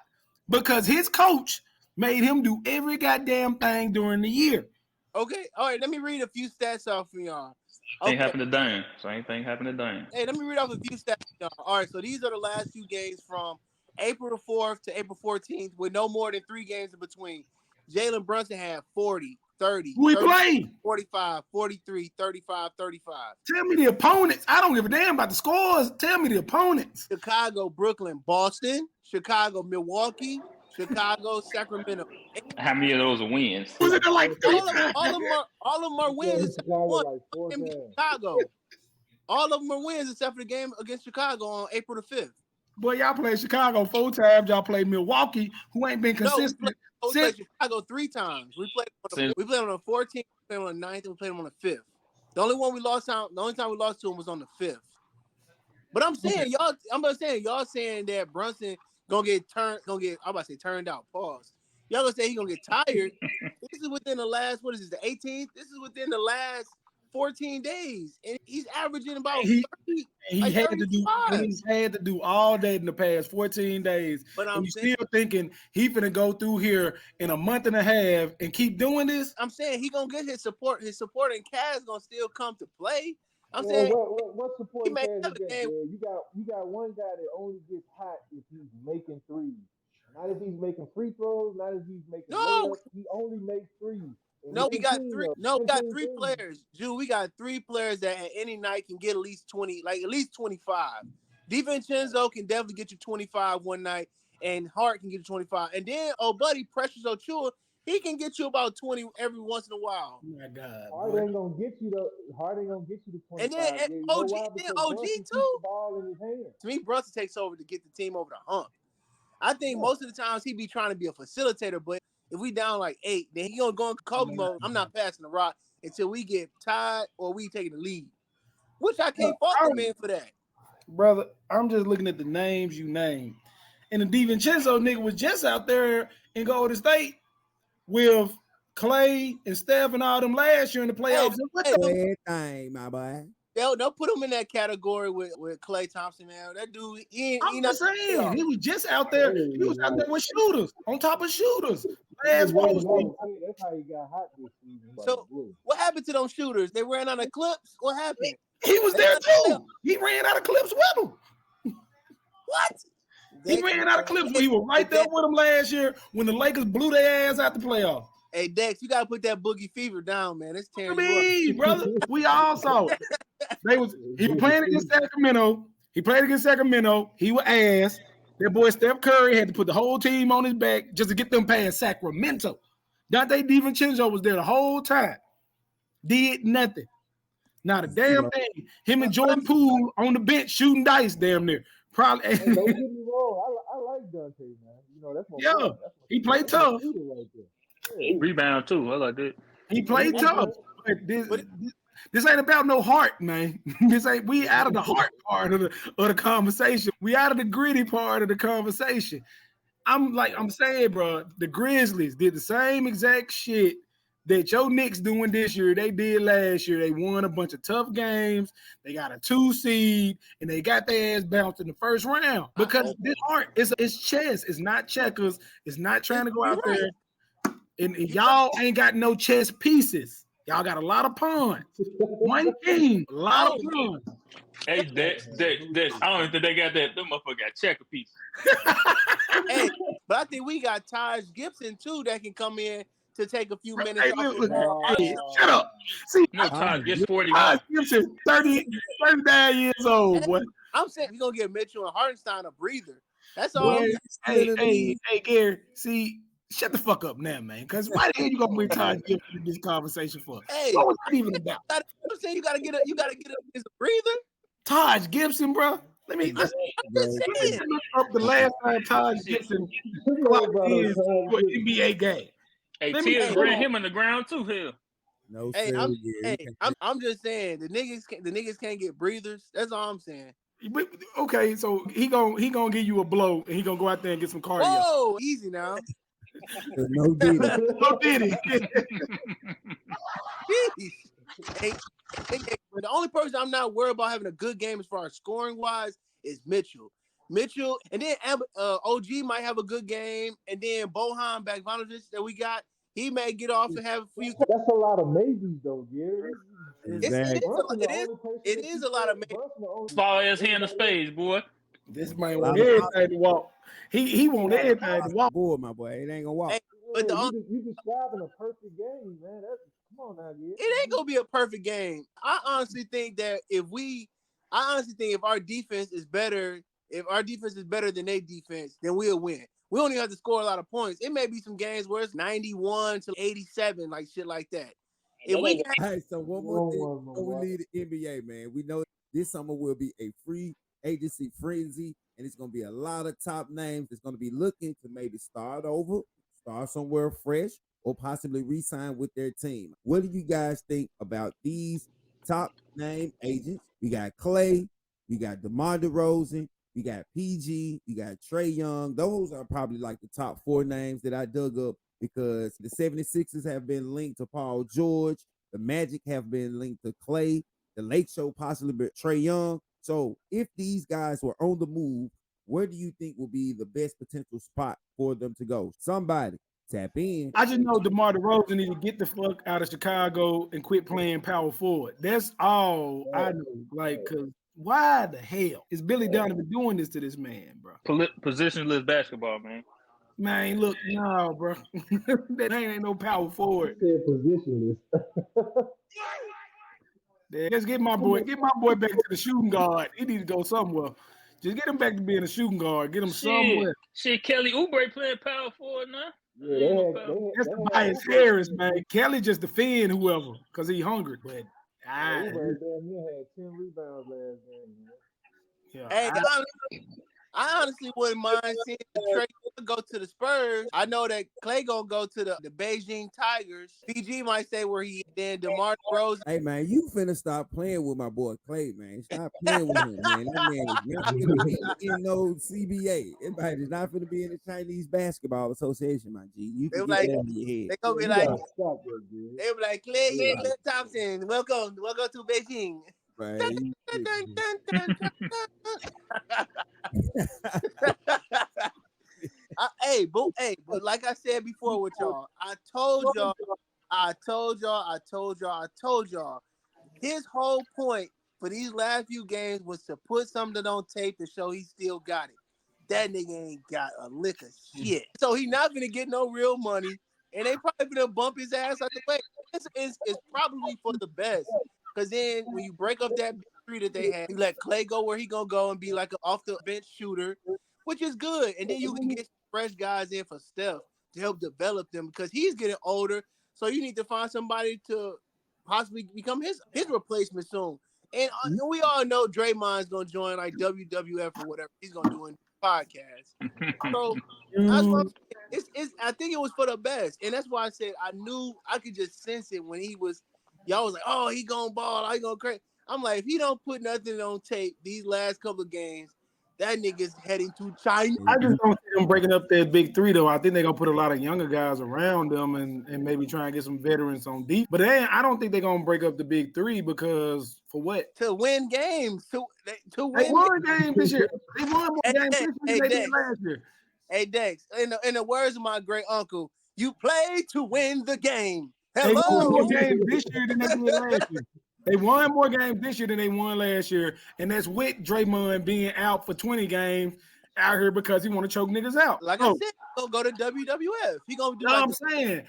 Speaker 2: Because his coach made him do every goddamn thing during the year.
Speaker 5: Okay, all right. Let me read a few stats off for y'all.
Speaker 6: Ain't happened to Dame. Same thing happened to Dame.
Speaker 5: Hey, let me read off a few stats, y'all. All right, so these are the last few games from April the 4th to April 14th with no more than 3 games in between. Jalen Brunson had 40, 30,
Speaker 2: Who he
Speaker 5: 30,
Speaker 2: played?
Speaker 5: 45, 43, 35, 35.
Speaker 2: Tell me the opponents. I don't give a damn about the scores. Tell me the opponents.
Speaker 5: Chicago, Brooklyn, Boston, Chicago, Milwaukee, Chicago, Sacramento.
Speaker 6: How many of those are wins?
Speaker 2: Was it like
Speaker 5: all of them are wins except for one in Chicago. All of them are wins except for the game against Chicago on April the 5th.
Speaker 2: Boy, y'all played Chicago 4 times. Y'all played Milwaukee, who ain't been consistent.
Speaker 5: We played Chicago 3 times. We played on the 14th, we played on the 9th, and we played them on the 5th. The only time we lost to them was on the 5th. But I'm saying y'all saying that Brunson I'm about to say turned out. Pause. Y'all gonna say he gonna get tired. This is within the last, what is this, the 18th? This is within the last 14 days. And he's averaging about 30.
Speaker 2: He's had to do all day in the past 14 days. But I'm still thinking he finna go through here in a month and a half and keep doing this.
Speaker 5: I'm saying he gonna get his support. His supporting cast gonna still come to play. I'm
Speaker 4: saying what supporting cast you got there? You got one guy that only gets hot if he's making threes. Not if he's making free throws, not if he's making layups. He only makes threes.
Speaker 5: We got 3 players. Drew, we got 3 players that at any night can get at least 20, like at least 25. DiVincenzo can definitely get you 25 one night, and Hart can get you 25. And then, buddy, Precious Ochoa, he can get you about 20 every once in a while.
Speaker 2: Oh my God,
Speaker 4: Hard
Speaker 2: boy.
Speaker 4: ain't gonna get you the 25.
Speaker 5: And then
Speaker 4: You know
Speaker 5: OG,
Speaker 4: why?
Speaker 5: then
Speaker 4: Because
Speaker 5: OG
Speaker 4: Brunson keeps
Speaker 5: too.
Speaker 4: the ball in his hand.
Speaker 5: To me, Brunson takes over to get the team over the hump. I think most of the times he be trying to be a facilitator, but if we down like 8, then he gonna go in Kobe mode. I'm not passing the rock until we get tied or we taking the lead. Which I can't fault the man for that.
Speaker 2: Brother, I'm just looking at the names you named. And the DiVincenzo nigga was just out there in Golden State with Clay and Steph and all them last year in the playoffs.
Speaker 1: Everything, my boy.
Speaker 5: They'll put him in that category with Klay Thompson, man. That dude,
Speaker 2: I'm just saying, he was just out there. He was out there with shooters, on top of shooters.
Speaker 4: That's how he got hot this season.
Speaker 5: So what happened to those shooters? They ran out of clips. What happened?
Speaker 2: He was there too. He ran out of clips with them.
Speaker 5: What?
Speaker 2: He ran out of clips. He was right there with them last year when the Lakers blew their ass out the playoffs.
Speaker 5: Hey, Dex, you gotta put that boogie fever down, man. It's tearing
Speaker 2: you up. Brother, we all saw it. He was playing against Sacramento. He played against Sacramento. He was ass. That boy Steph Curry had to put the whole team on his back just to get them past Sacramento. Dante DiVincenzo was there the whole time. Did nothing. Not a damn thing. Him and Jordan Poole on the bench shooting dice damn near. Probably.
Speaker 4: Hey, don't get me wrong. I like Dante, man. You know, that's my friend.
Speaker 2: He played tough.
Speaker 6: Rebound too. I like that.
Speaker 2: He played tough. This ain't about no heart, man. We out of the heart part of the conversation. We out of the gritty part of the conversation. I'm saying, bro, the Grizzlies did the same exact shit that your Knicks doing this year. They did last year. They won a bunch of tough games. They got a 2 seed, and they got their ass bounced in the first round because this art is chess. It's not checkers. It's not trying to go out there. And y'all ain't got no chess pieces. Y'all got a lot of pawns. One team, a lot of pawns.
Speaker 6: Hey, Dex, I don't even think they got that. Them motherfucker got checker piece.
Speaker 5: Hey, but I think we got Taj Gibson too that can come in to take a few minutes.
Speaker 2: Hey, shut up. See,
Speaker 6: no, Taj gets 41.
Speaker 2: Taj Gibson, 39 years old, boy.
Speaker 5: I'm saying we're gonna get Mitchell and Hartenstein a breather. That's all.
Speaker 2: Hey, Gary, see. Shut the fuck up now, man. Because why the hell you gonna bring Taj Gibson in this conversation for?
Speaker 5: Hey,
Speaker 2: what was that even about?
Speaker 5: I'm saying you gotta get a breather.
Speaker 2: Taj Gibson, bro. Let's look up the last time Taj Gibson clocked in for an NBA game.
Speaker 6: Hey, Tibbs ran him in the ground too. Hell.
Speaker 1: No,
Speaker 5: I'm just saying the niggas can't get breathers. That's all I'm saying.
Speaker 2: Okay, so he gonna give you a blow and he gonna go out there and get some cardio.
Speaker 5: Whoa, easy now.
Speaker 1: No diddy.
Speaker 2: No diddy.
Speaker 5: Hey, the only person I'm not worried about having a good game as far as scoring wise is Mitchell, and then OG might have a good game, and then Bohan Bogdanovic that we got, he may get off and have a few.
Speaker 4: That's a lot of maybes, though, Gary.
Speaker 5: It is a lot of maybes.
Speaker 6: Small ass hand of spades, boy.
Speaker 2: This man want everything to walk. He want everything to walk.
Speaker 1: Boy, my boy, it ain't gonna walk.
Speaker 5: Hey, but
Speaker 4: you describing a perfect game, man. Come on now, Gary.
Speaker 5: It ain't gonna be a perfect game. I honestly think that if our defense is better, than their defense, then we'll win. We don't even have to score a lot of points. It may be some games where it's 91 to 87, like shit like that.
Speaker 1: So one more thing before we leave the NBA, man. We know this summer will be a free agency frenzy, and it's going to be a lot of top names that's going to be looking to maybe start over, start somewhere fresh, or possibly re-sign with their team. What do you guys think about these top name agents? We got Clay, we got DeMar DeRozan, we got PG, we got Trae Young. Those are probably like the top 4 names that I dug up because the 76ers have been linked to Paul George. The Magic have been linked to Clay. The Lake Show possibly Trae Young. So if these guys were on the move, where do you think will be the best potential spot for them to go? Somebody tap in.
Speaker 2: I just know DeMar DeRozan need to get the fuck out of Chicago and quit playing power forward. That's all I know. Like, cause why the hell is Billy Donovan doing this to this man, bro?
Speaker 6: Positionless basketball, man.
Speaker 2: Man, look, no, bro. That ain't no power forward.
Speaker 4: Positionless.
Speaker 2: Let's get my boy back to the shooting guard. He need to go somewhere. Just get him back to being a shooting guard. Get him
Speaker 6: Shit,
Speaker 2: somewhere.
Speaker 6: Kelly Oubre playing power forward now.
Speaker 4: Yeah,
Speaker 6: Ain't
Speaker 4: they
Speaker 6: no
Speaker 4: had
Speaker 6: power.
Speaker 2: That's
Speaker 4: they had
Speaker 2: Tobias
Speaker 4: Uber.
Speaker 2: Harris, man. Kelly just defend whoever because he hungry. But
Speaker 4: Yeah, Uber damn near had 10 rebounds last game, man.
Speaker 5: Hey,
Speaker 2: I,
Speaker 5: I honestly wouldn't mind seeing Trey go to the Spurs. I know that Clay gonna go to the Beijing Tigers. PG might say where he then DeMar DeRozan.
Speaker 1: Hey man, you finna stop playing with my boy Clay, man. Stop playing with him, man. That man is not finna be in no CBA. Everybody is not finna be in the Chinese Basketball Association, my G. You
Speaker 5: They
Speaker 1: can
Speaker 5: were
Speaker 1: get
Speaker 5: like,
Speaker 1: that in your head.
Speaker 5: they gonna be
Speaker 4: You
Speaker 5: like,
Speaker 4: gotta stop that, dude.
Speaker 5: they were like, Clay Thompson, welcome to Beijing.
Speaker 1: Right?
Speaker 5: But like I said before with y'all, I told y'all. His whole point for these last few games was to put something on tape to show he still got it. That nigga ain't got a lick of shit. So he not gonna get no real money, and they probably gonna bump his ass out the way. It's probably for the best. Because then when you break up that big three that they had, you let Clay go where he gonna go and be like an off the bench shooter, which is good. And then you can get fresh guys in for Steph to help develop them because he's getting older. So you need to find somebody to possibly become his replacement soon. And we all know Draymond's gonna join like WWF or whatever he's gonna do in the podcast. So that's why it's I think it was for the best, and that's why I said I knew I could just sense it when he was. Y'all was like, oh, he gonna ball, he gonna crazy. I'm like, if he don't put nothing on tape these last couple of games, that nigga's heading to China.
Speaker 2: I just don't see them breaking up that big three though. I think they're gonna put a lot of younger guys around them and maybe try and get some veterans on deep. But I don't think they're gonna break up the big three because for what?
Speaker 5: To win games, to
Speaker 2: They
Speaker 5: win.
Speaker 2: won games this year. They won more games this year than they did
Speaker 5: Dex.
Speaker 2: last year.
Speaker 5: Hey Dex, in the words of my great uncle, you play to win the game.
Speaker 2: They won
Speaker 5: Hello.
Speaker 2: more games this year than they did last year. They won more games this year than they won last year, and that's with Draymond being out for 20 games out here because he want to choke niggas out.
Speaker 5: Like I said, he'll go to WWF. He gonna do.
Speaker 2: No, I'm saying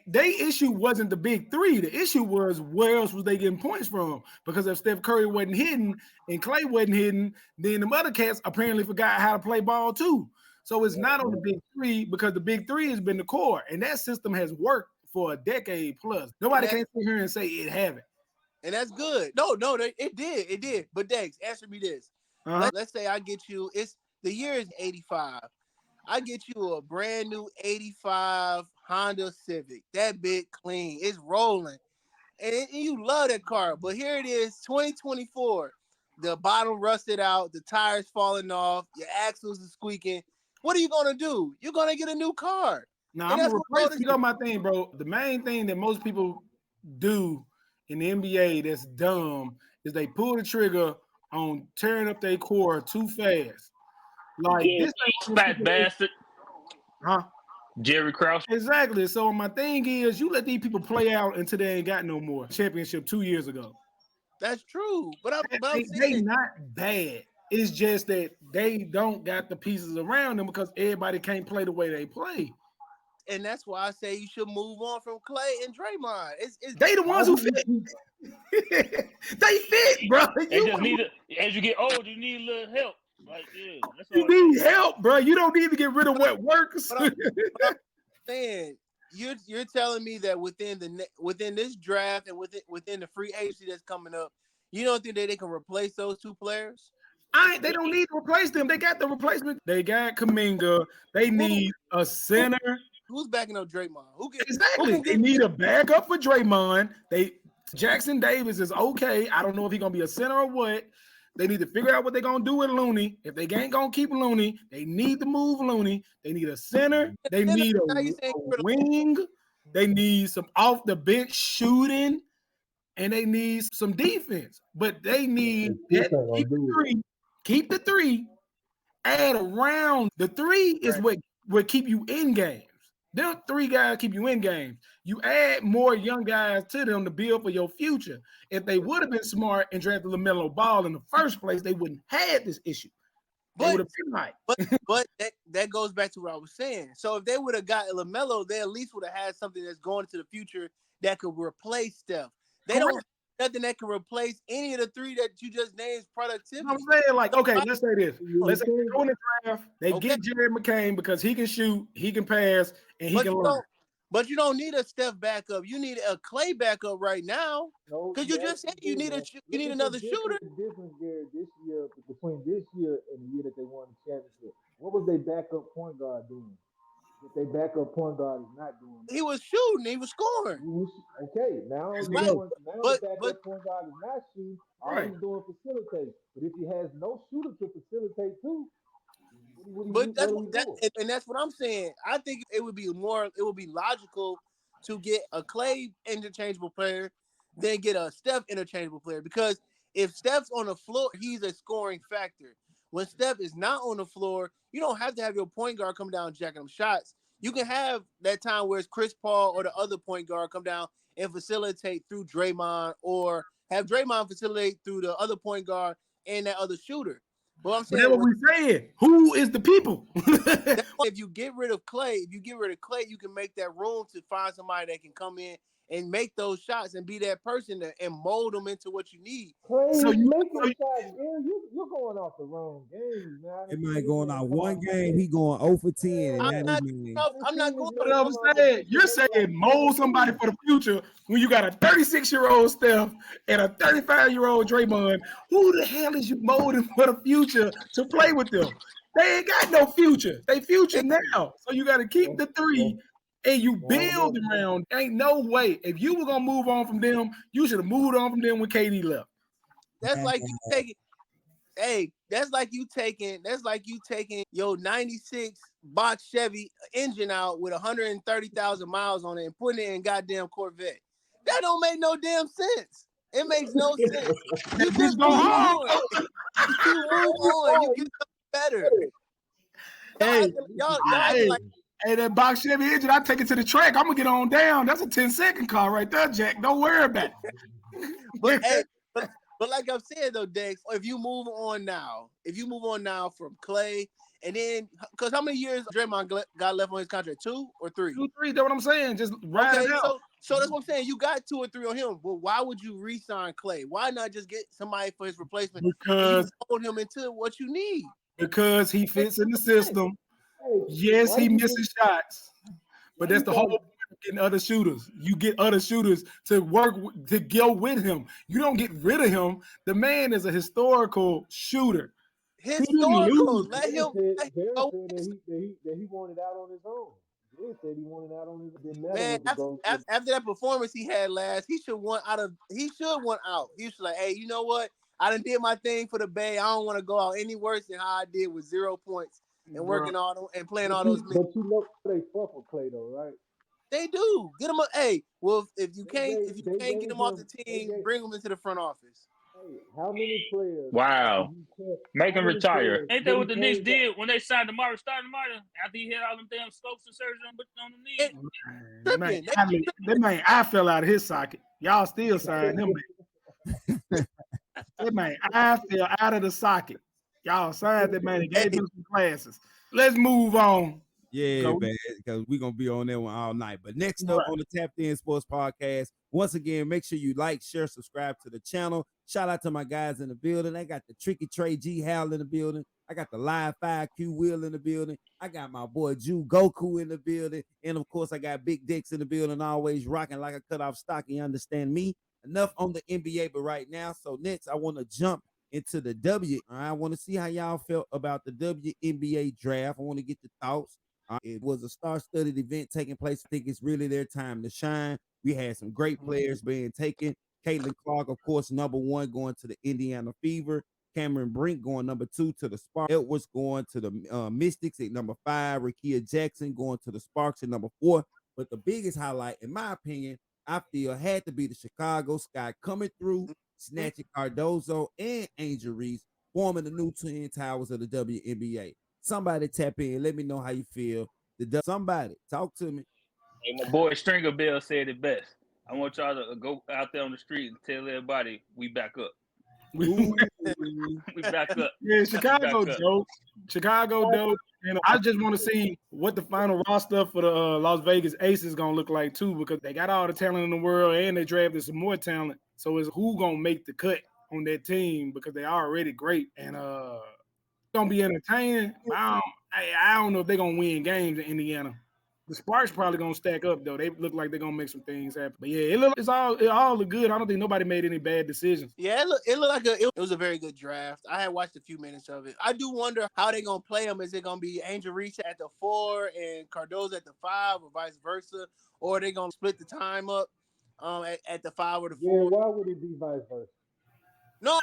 Speaker 2: they issue wasn't the big three. The issue was where else was they getting points from? Because if Steph Curry wasn't hitting and Clay wasn't hitting, then the other cats apparently forgot how to play ball too. So it's not on the big three because the big three has been the core, and that system has worked for a decade plus. Nobody can sit here and say it haven't.
Speaker 5: And that's good. No, it did. But Dex, answer me this. Let's say I get you. The year is 85. I get you a brand new 85 Honda Civic. That big clean. It's rolling. And you love that car. But here it is, 2024. The bottom rusted out. The tires falling off. Your axles are squeaking. What are you going to do? You're going to get a new car.
Speaker 2: Now, I'm going to replace you know my thing, bro. The main thing that most people do in the NBA that's dumb is they pull the trigger on tearing up their core too fast. Like this
Speaker 6: fat bastard.
Speaker 2: Huh?
Speaker 6: Jerry Krause.
Speaker 2: Exactly. So my thing is you let these people play out until they ain't got no more championship 2 years ago.
Speaker 5: That's true. But
Speaker 2: they not bad. It's just that they don't got the pieces around them because everybody can't play the way they play.
Speaker 5: And that's why I say you should move on from Clay and Draymond.
Speaker 2: They the ones who fit. They fit, bro.
Speaker 6: As you get old, you need a little help. Like, that's
Speaker 2: you need help, bro. You don't need to get rid of what works.
Speaker 5: But I'm saying you're telling me that within this draft and within the free agency that's coming up, you don't think that they can replace those two players?
Speaker 2: They don't need to replace them. They got the replacement. They got Kuminga. They need a center.
Speaker 5: Who's backing up Draymond?
Speaker 2: They need a backup for Draymond. Jackson Davis is okay. I don't know if he's gonna be a center or what. They need to figure out what they're gonna do with Looney. If they ain't gonna keep Looney, they need to move Looney. They need a center. They need a wing. They need some off the bench shooting, and they need some defense. But they need keep the three. Add around the three is what keep you in games. Them three guys keep you in games. You add more young guys to them to build for your future. If they would have been smart and drafted LaMelo Ball in the first place, they wouldn't have had this issue. They would have been like.
Speaker 5: But that goes back to what I was saying. So if they would have got LaMelo, they at least would have had something that's going into the future that could replace Steph. They don't nothing that can replace any of the three that you just named productivity.
Speaker 2: I'm saying, like, okay, let's say this. Let's say they go in the draft, they
Speaker 5: Okay.
Speaker 2: get Jared McCain because he can shoot, he can pass, and he can learn.
Speaker 5: But you don't need a Steph backup. You need a Clay backup right now.
Speaker 4: No,
Speaker 5: Because you just said you need another shooter.
Speaker 4: The difference, Gary, this year between this year and the year that they won the championship. What was their backup point guard doing? That their backup point guard is not doing.
Speaker 5: He was shooting. He was scoring.
Speaker 4: Okay, now the backup point guard is not shooting. All he's doing facilitate. But if he has no shooter to facilitate too,
Speaker 5: that's what I'm saying. I think it would be logical to get a Clay interchangeable player, then get a Steph interchangeable player. Because if Steph's on the floor, he's a scoring factor. When Steph is not on the floor, you don't have to have your point guard come down and jacking them shots. You can have that time where it's Chris Paul or the other point guard come down and facilitate through Draymond, or have Draymond facilitate through the other point guard and that other shooter. But I'm saying,
Speaker 2: that's what we saying. Who is the people?
Speaker 5: If you get rid of Clay, you can make that room to find somebody that can come in and make those shots and be that person and mold them into what you need.
Speaker 4: You're going off the wrong game, man.
Speaker 1: It might going out one game, he going 0 for 10.
Speaker 5: I'm not going.
Speaker 2: But I'm saying, you're saying mold somebody for the future when you got a 36-year-old Steph and a 35-year-old Draymond. Who the hell is you molding for the future to play with them? They ain't got no future. They future now. So you got to keep the three. And you build around. Ain't no way. If you were gonna move on from them, you should have moved on from them when KD left.
Speaker 5: That's like you taking. Hey, that's like you taking your '96 box Chevy engine out with 130,000 miles on it and putting it in goddamn Corvette. That don't make no damn sense. It makes no sense. You just go on. You move on. You get better.
Speaker 2: Hey,
Speaker 5: y'all like.
Speaker 2: Hey, that box Chevy engine, I take it to the track. I'm gonna get on down. That's a 10-second car right there, Jack. Don't worry about it.
Speaker 5: But like I'm saying though, Dex, if you move on now from Clay, and then because how many years Draymond got left on his contract? 2 or 3?
Speaker 2: 2, 3. That's what I'm saying. Just ride it out.
Speaker 5: So that's what I'm saying. You got 2 or 3 on him. But why would you re-sign Clay? Why not just get somebody for his replacement?
Speaker 2: Because
Speaker 5: you hold him into what you need.
Speaker 2: Because he fits in the system. Yes, he misses shots, but that's the whole point of getting other shooters. You get other shooters to work to go with him. You don't get rid of him. The man is a historical shooter.
Speaker 5: Historical. Let him.
Speaker 4: That he wanted out on his own. He said he wanted out on his own. Man,
Speaker 5: after that performance he had last, he should want out. He should like, hey, you know what? I done did my thing for the Bay. I don't want to go out any worse than how I did with 0 points. And working all and playing all those minutes.
Speaker 4: But you know they fuck with Clay though, right?
Speaker 5: They do. Get him up. Hey, well, if you can't get him off the team, bring him into the front office.
Speaker 4: Hey, how many players?
Speaker 6: Wow. Make him retire. Ain't that what the Knicks did when they signed DeMar after he had all them damn scopes and surgery on the knee?
Speaker 2: That man, I fell out of his socket. Y'all still signed him. That man, I fell out of the socket. Y'all signed that man and gave him some classes. Let's move on.
Speaker 1: Yeah, man, because we're going to be on that one all night. But next up on the Tapped In Sports Podcast, once again, make sure you like, share, subscribe to the channel. Shout out to my guys in the building. I got the Tricky Trey G Hal in the building. I got the Live 5Q Will in the building. I got my boy Jew Goku in the building. And, of course, I got Big Dicks in the building, always rocking like a cut-off stock. You understand me? Enough on the NBA, but right now. So next, I want to jump into the W. I want to see how y'all felt about the WNBA draft. I want to get the thoughts. It was a star-studded event taking place. I think it's really their time to shine. We had some great players being taken. Caitlin Clark, of course, number 1, going to the Indiana Fever. Cameron Brink going number 2 to the Sparks. Edwards going to the Mystics at number 5. Rakia Jackson going to the Sparks at number 4. But the biggest highlight, in my opinion, I feel had to be the Chicago Sky coming through, snatching Cardozo and Angel Reese, forming the new twin towers of the WNBA. Somebody tap in. Let me know how you feel. Somebody talk to me.
Speaker 6: Hey, my boy Stringer Bell said it best. I want y'all to go out there on the street and tell everybody we back up. We back up.
Speaker 2: Yeah, Chicago dope. Chicago dope. And I just want to see what the final roster for the Las Vegas Aces is going to look like, too, because they got all the talent in the world and they drafted some more talent. So it's who gonna make the cut on that team because they already great and gonna be entertaining. But I don't know if they're gonna win games in Indiana. The Sparks probably gonna stack up though. They look like they're gonna make some things happen. But yeah, it all look good. I don't think nobody made any bad decisions.
Speaker 5: Yeah, it looked like it was a very good draft. I had watched a few minutes of it. I do wonder how they gonna play them. Is it gonna be Angel Reese at the 4 and Cardozo at the 5, or vice versa, or are they gonna split the time up at the 5 or the 4?
Speaker 4: Yeah, why would it be vice versa?
Speaker 5: No,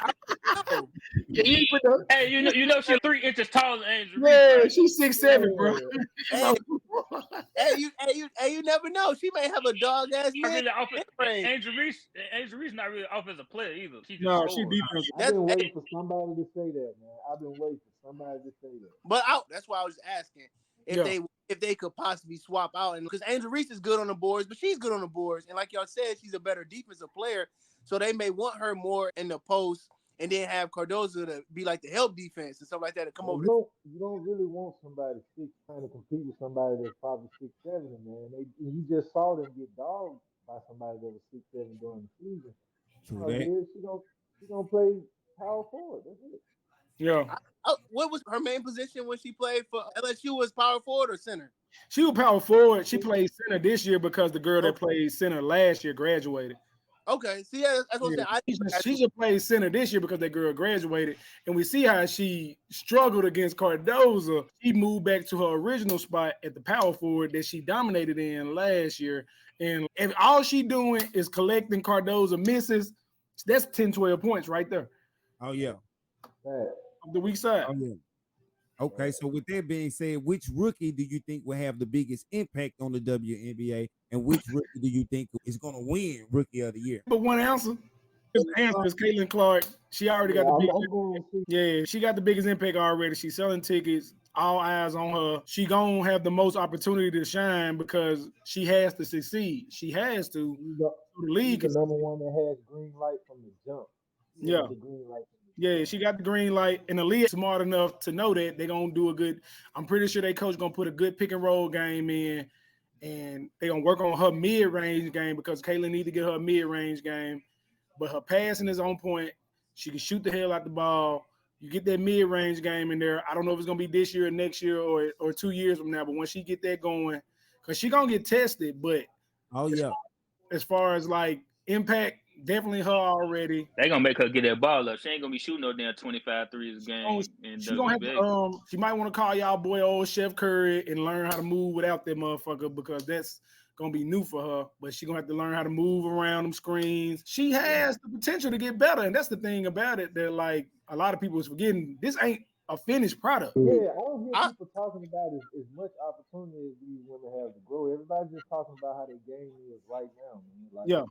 Speaker 5: no.
Speaker 2: Yeah, you put the,
Speaker 6: Hey, you know she's 3 inches taller than Angel Reese.
Speaker 2: yeah,
Speaker 6: Right?
Speaker 2: she's 6'7", bro.
Speaker 5: You never know. She may have a dog ass man.
Speaker 6: Angel Reese not really offensive player either. She
Speaker 2: No,
Speaker 6: just
Speaker 2: she
Speaker 6: scored.
Speaker 2: defensive.
Speaker 4: I've been waiting for somebody to say that, man. I've been waiting for somebody to say that.
Speaker 5: But that's why I was asking if they could possibly swap out, and because Angel Reese is good on the boards, but she's good on the boards, and like y'all said, she's a better defensive player, so they may want her more in the post, and then have Cardozo to be like the help defense and stuff like that to come over.
Speaker 4: You don't really want somebody trying to compete with somebody that's probably 6'7", man. You just saw them get dogged by somebody that was 6'7" during the season. She gonna play power forward. That's it.
Speaker 2: Yeah.
Speaker 5: What was her main position when she played for LSU? Was power forward or center?
Speaker 2: She was power forward. She played center this year because the girl that played center last year graduated.
Speaker 5: Okay, see, yeah, that's what I'm saying.
Speaker 2: She just played center this year because that girl graduated, and we see how she struggled against Cardozo. She moved back to her original spot at the power forward that she dominated in last year, and if all she doing is collecting Cardozo misses, that's 10, 12 points right there.
Speaker 1: Oh yeah,
Speaker 2: of the weak side.
Speaker 1: Oh, yeah. Okay, so with that being said, which rookie do you think will have the biggest impact on the WNBA, and which rookie do you think is going to win Rookie of the Year?
Speaker 2: But one answer. His answer is Caitlin Clark. She already got the biggest. She got the biggest impact already. She's selling tickets. All eyes on her. She gonna have the most opportunity to shine because she has to succeed. She has to.
Speaker 4: The league is the number one that has green light from the jump.
Speaker 2: Yeah.
Speaker 4: The green light.
Speaker 2: Yeah, she got the green light, and the league is smart enough to know that they're gonna do a good. I'm pretty sure they coach gonna put a good pick and roll game in, and they're gonna work on her mid-range game because Caitlin need to get her mid-range game. But her passing is on point. She can shoot the hell out the ball. You get that mid-range game in there. I don't know if it's gonna be this year or next year or 2 years from now, but once she get that going, because she gonna get tested. But as far as like impact. Definitely her already.
Speaker 6: They gonna make her get that ball up. She ain't gonna be shooting no damn 25 threes a game.
Speaker 2: She gonna have to, she might want to call y'all boy old Chef Curry and learn how to move without that motherfucker because that's gonna be new for her. But she gonna have to learn how to move around them screens. She has the potential to get better, and that's the thing about it. That like a lot of people is forgetting. This ain't a finished product.
Speaker 4: Yeah, I don't hear people talking about as much opportunity as these women have to grow. Everybody's just talking about how their game is right now, man. Like,
Speaker 2: yeah.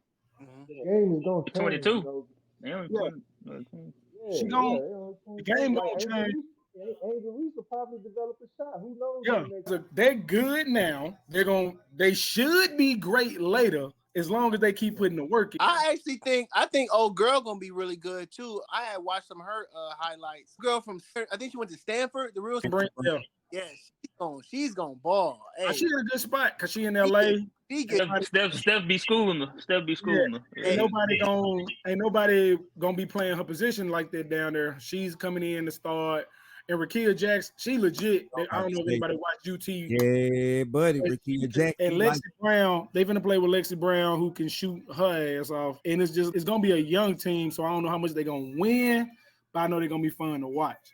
Speaker 4: The game is gonna change.
Speaker 6: 22.
Speaker 2: She gonna the game gonna change.
Speaker 4: Angel Reese will probably develop a shot. Who knows?
Speaker 2: Yeah, they're good now. They should be great later as long as they keep putting the work in.
Speaker 5: I think old girl gonna be really good too. I had watched some of her highlights. Girl from I think she went to Stanford. The real yeah, she's gonna ball. Hey.
Speaker 2: She's in a good spot because she in LA.
Speaker 6: Steph be schooling her. Steph be schooling her.
Speaker 2: Yeah. Ain't nobody gonna be playing her position like that down there. She's coming in to start. And Rakia Jackson, she legit. I don't know if anybody watched UT.
Speaker 1: Yeah, buddy, Rakia Jackson.
Speaker 2: And Lexi Brown, they finna play with Lexi Brown, who can shoot her ass off. And it's gonna be a young team, so I don't know how much they're gonna win, but I know they're gonna be fun to watch.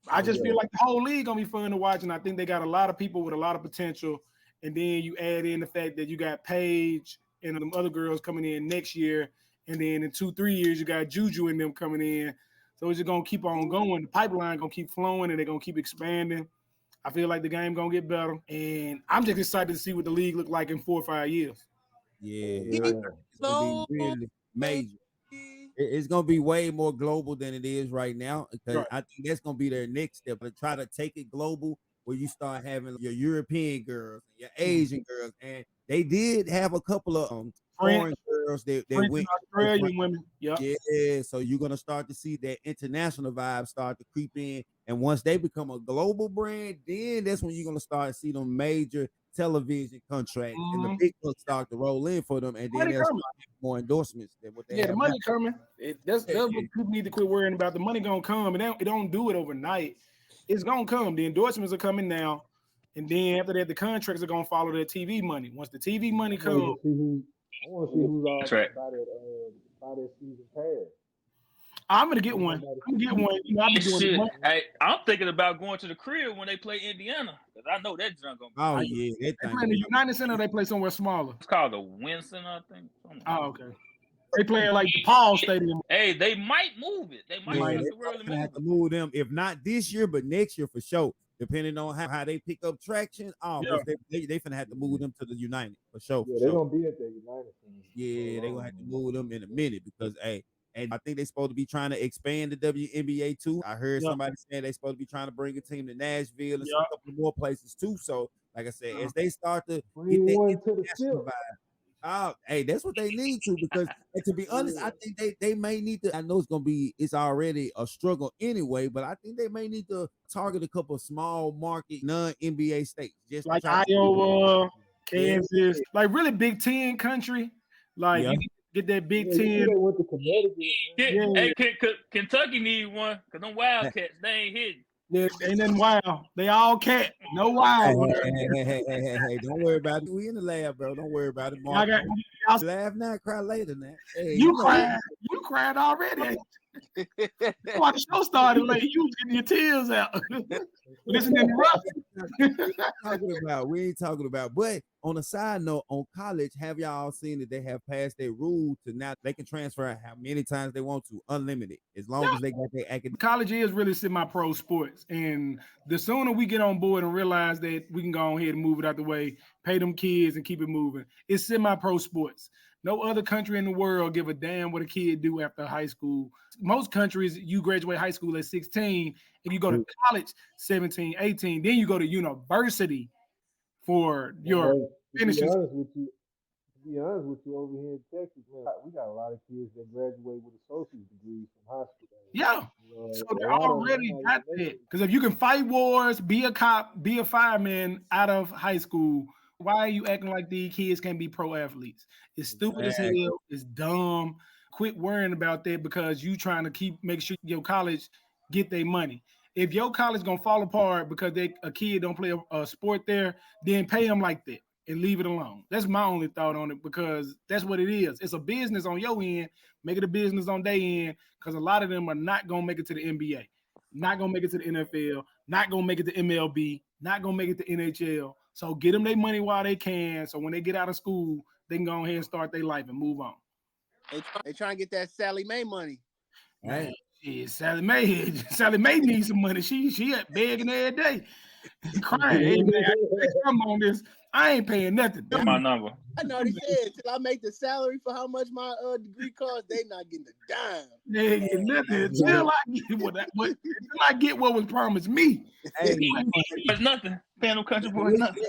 Speaker 2: I just feel like the whole league gonna be fun to watch, and I think they got a lot of people with a lot of potential. And then you add in the fact that you got Paige and them other girls coming in next year, and then in 2-3 years you got Juju and them coming in. So it's just gonna keep on going. The pipeline gonna keep flowing, and they're gonna keep expanding. I feel like the game gonna get better, and I'm just excited to see what the league look like in 4 or 5 years.
Speaker 1: Yeah. It's gonna be really major. It's gonna be way more global than it is right now because I think that's gonna be their next step. To try to take it global, where you start having your European girls, your Asian girls, and they did have a couple of foreign girls that went
Speaker 2: Australian women.
Speaker 1: Yeah, so you're gonna start to see that international vibe start to creep in, and once they become a global brand, then that's when you're gonna start to see them major television contracts, and the big bucks start to roll in for them, and then there's more endorsements than what they have.
Speaker 2: The money
Speaker 1: now.
Speaker 2: coming. That's what people need to quit worrying about. The money gonna come, and it don't do it overnight. It's gonna come. The endorsements are coming now, and then after that, the contracts are gonna follow their TV money. Once the TV money comes,
Speaker 4: I want to see who's all by that season pass.
Speaker 2: I'm gonna get one. I'll be doing it.
Speaker 6: Hey, I'm thinking about going to the crib when they play Indiana because I know that junk gonna be.
Speaker 1: Oh yeah,
Speaker 2: they play in the United Center. They play somewhere smaller.
Speaker 6: It's called the Win Center, I think.
Speaker 2: Oh, okay. They play like the Paul Stadium.
Speaker 6: Hey, they might move it. They might
Speaker 1: have to move them. If not this year, but next year for sure. Depending on how they pick up traction, they finna have to move them to the United for sure.
Speaker 4: Yeah, they're gonna be at the United Center.
Speaker 1: Yeah, they gonna have to move them in a minute because and I think they're supposed to be trying to expand the WNBA too. I heard somebody saying they're supposed to be trying to bring a team to Nashville and a couple more places too. So, like I said, as they start to get their international vibe, that's what they need to because to be honest, I think they may need to. I know it's already a struggle anyway, but I think they may need to target a couple of small market non-NBA states, just
Speaker 2: like Iowa, Kansas, like really Big Ten country. Like you get that Big Ten.
Speaker 4: Went to Connecticut.
Speaker 6: Hey, Kentucky need one because them Wildcats they ain't hitting.
Speaker 2: Yeah, ain't nothing wild. They all cat. No wild.
Speaker 1: Hey, don't worry about it. We in the lab, bro. Don't worry about it. Mark. Laugh now, cry later now. Hey,
Speaker 2: you cried already. Why the show started late? You was getting your tears out. Listening to rough.
Speaker 1: We ain't talking about. But on a side note, on college, have y'all seen that they have passed their rule to now they can transfer how many times they want to, unlimited, as long as they got their academic.
Speaker 2: College is really semi-pro sports, and the sooner we get on board and realize that we can go ahead and move it out the way, pay them kids and keep it moving. It's semi-pro sports. No other country in the world give a damn what a kid do after high school. Most countries, you graduate high school at 16, and you go to college 17, 18. Then you go to university for your finishing.
Speaker 4: To be honest with you, over here in Texas, man, we got a lot of kids that graduate with associate's degrees from high school.
Speaker 2: Yeah. So they already got that. Because if you can fight wars, be a cop, be a fireman out of high school, why are you acting like these kids can't be pro athletes? It's stupid as hell. It's dumb. Quit worrying about that because you trying to make sure your college get their money. If your college gonna fall apart because a kid don't play a sport there, then pay them like that and leave it alone. That's my only thought on it because that's what it is. It's a business on your end. Make it a business on their end because a lot of them are not gonna make it to the NBA, not gonna make it to the NFL, not gonna make it to MLB, not gonna make it to NHL. So get them their money while they can. So when they get out of school, they can go ahead and start their life and move on.
Speaker 5: They try and get that Sally Mae money.
Speaker 2: Right. Yeah, Sally Mae needs some money. She begging every day. Crying. Hey, man, come on this. I ain't paying nothing.
Speaker 6: That's my number.
Speaker 5: I know they said till I make the salary for how much my degree costs, they not getting a dime.
Speaker 2: They ain't getting nothing until I get what was promised me.
Speaker 1: Hey,
Speaker 6: there's nothing. Paying no country boy nothing.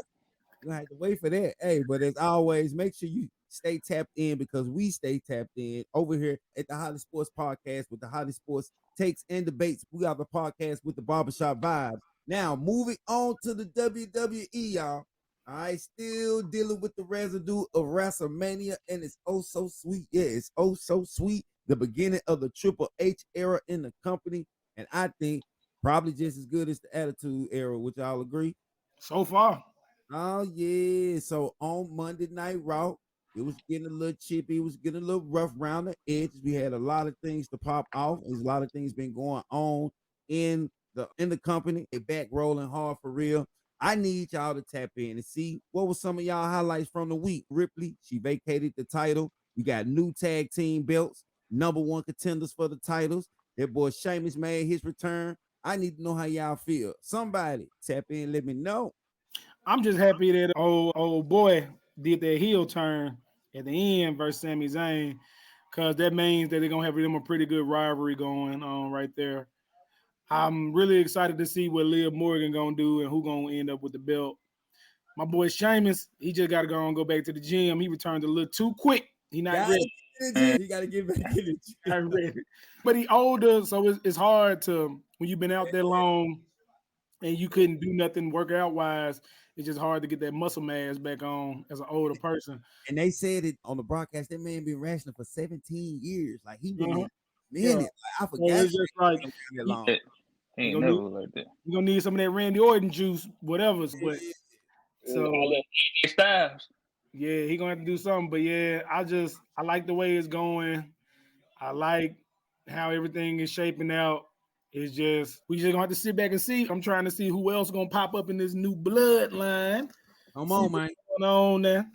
Speaker 1: You have to wait for that. Hey, but as always, make sure you stay tapped in because we stay tapped in over here at the Holly Sports Podcast with the Holly Sports takes and debates. We have a podcast with the barbershop vibes. Now, moving on to the WWE, y'all. All right, still dealing with the residue of WrestleMania, and it's oh so sweet. Yeah, it's oh so sweet. The beginning of the Triple H era in the company, and I think probably just as good as the Attitude era. Would y'all agree?
Speaker 2: So far.
Speaker 1: Oh yeah. So on Monday Night Raw, it was getting a little chippy. It was getting a little rough around the edges. We had a lot of things to pop off. There's a lot of things been going on in the company. It back rolling hard for real. I need y'all to tap in and see what was some of y'all highlights from the week. Ripley, she vacated the title. We got new tag team belts, number one contenders for the titles. That boy Sheamus made his return. I need to know how y'all feel. Somebody tap in, let me know.
Speaker 2: I'm just happy that old boy did that heel turn at the end versus Sami Zayn, because that means that they're gonna have them a pretty good rivalry going on right there. I'm really excited to see what Liv Morgan gonna do and who gonna end up with the belt. My boy Sheamus, he just gotta go back to the gym. He returned a little too quick. He not ready.
Speaker 1: He gotta get back in the gym.
Speaker 2: Not ready. But he older, so it's hard to when you've been out there long and you couldn't do nothing workout wise. it's just hard to get that muscle mass back on as an older person.
Speaker 1: And they said it on the broadcast. That man been wrestling for 17 years. Like he been in
Speaker 2: Yeah.
Speaker 1: minutes. Like, I
Speaker 2: So
Speaker 1: forgot
Speaker 2: it's just like
Speaker 1: that long.
Speaker 6: He ain't never like that.
Speaker 2: You're gonna need some of that Randy Orton juice, whatever. But so
Speaker 6: AJ Styles.
Speaker 2: yeah, he gonna have to do something. But yeah, I like the way it's going. I like how everything is shaping out. It's just we just gonna have to sit back and see. I'm trying to see who else gonna pop up in this new bloodline.
Speaker 1: Come on, man.
Speaker 2: What's going on there?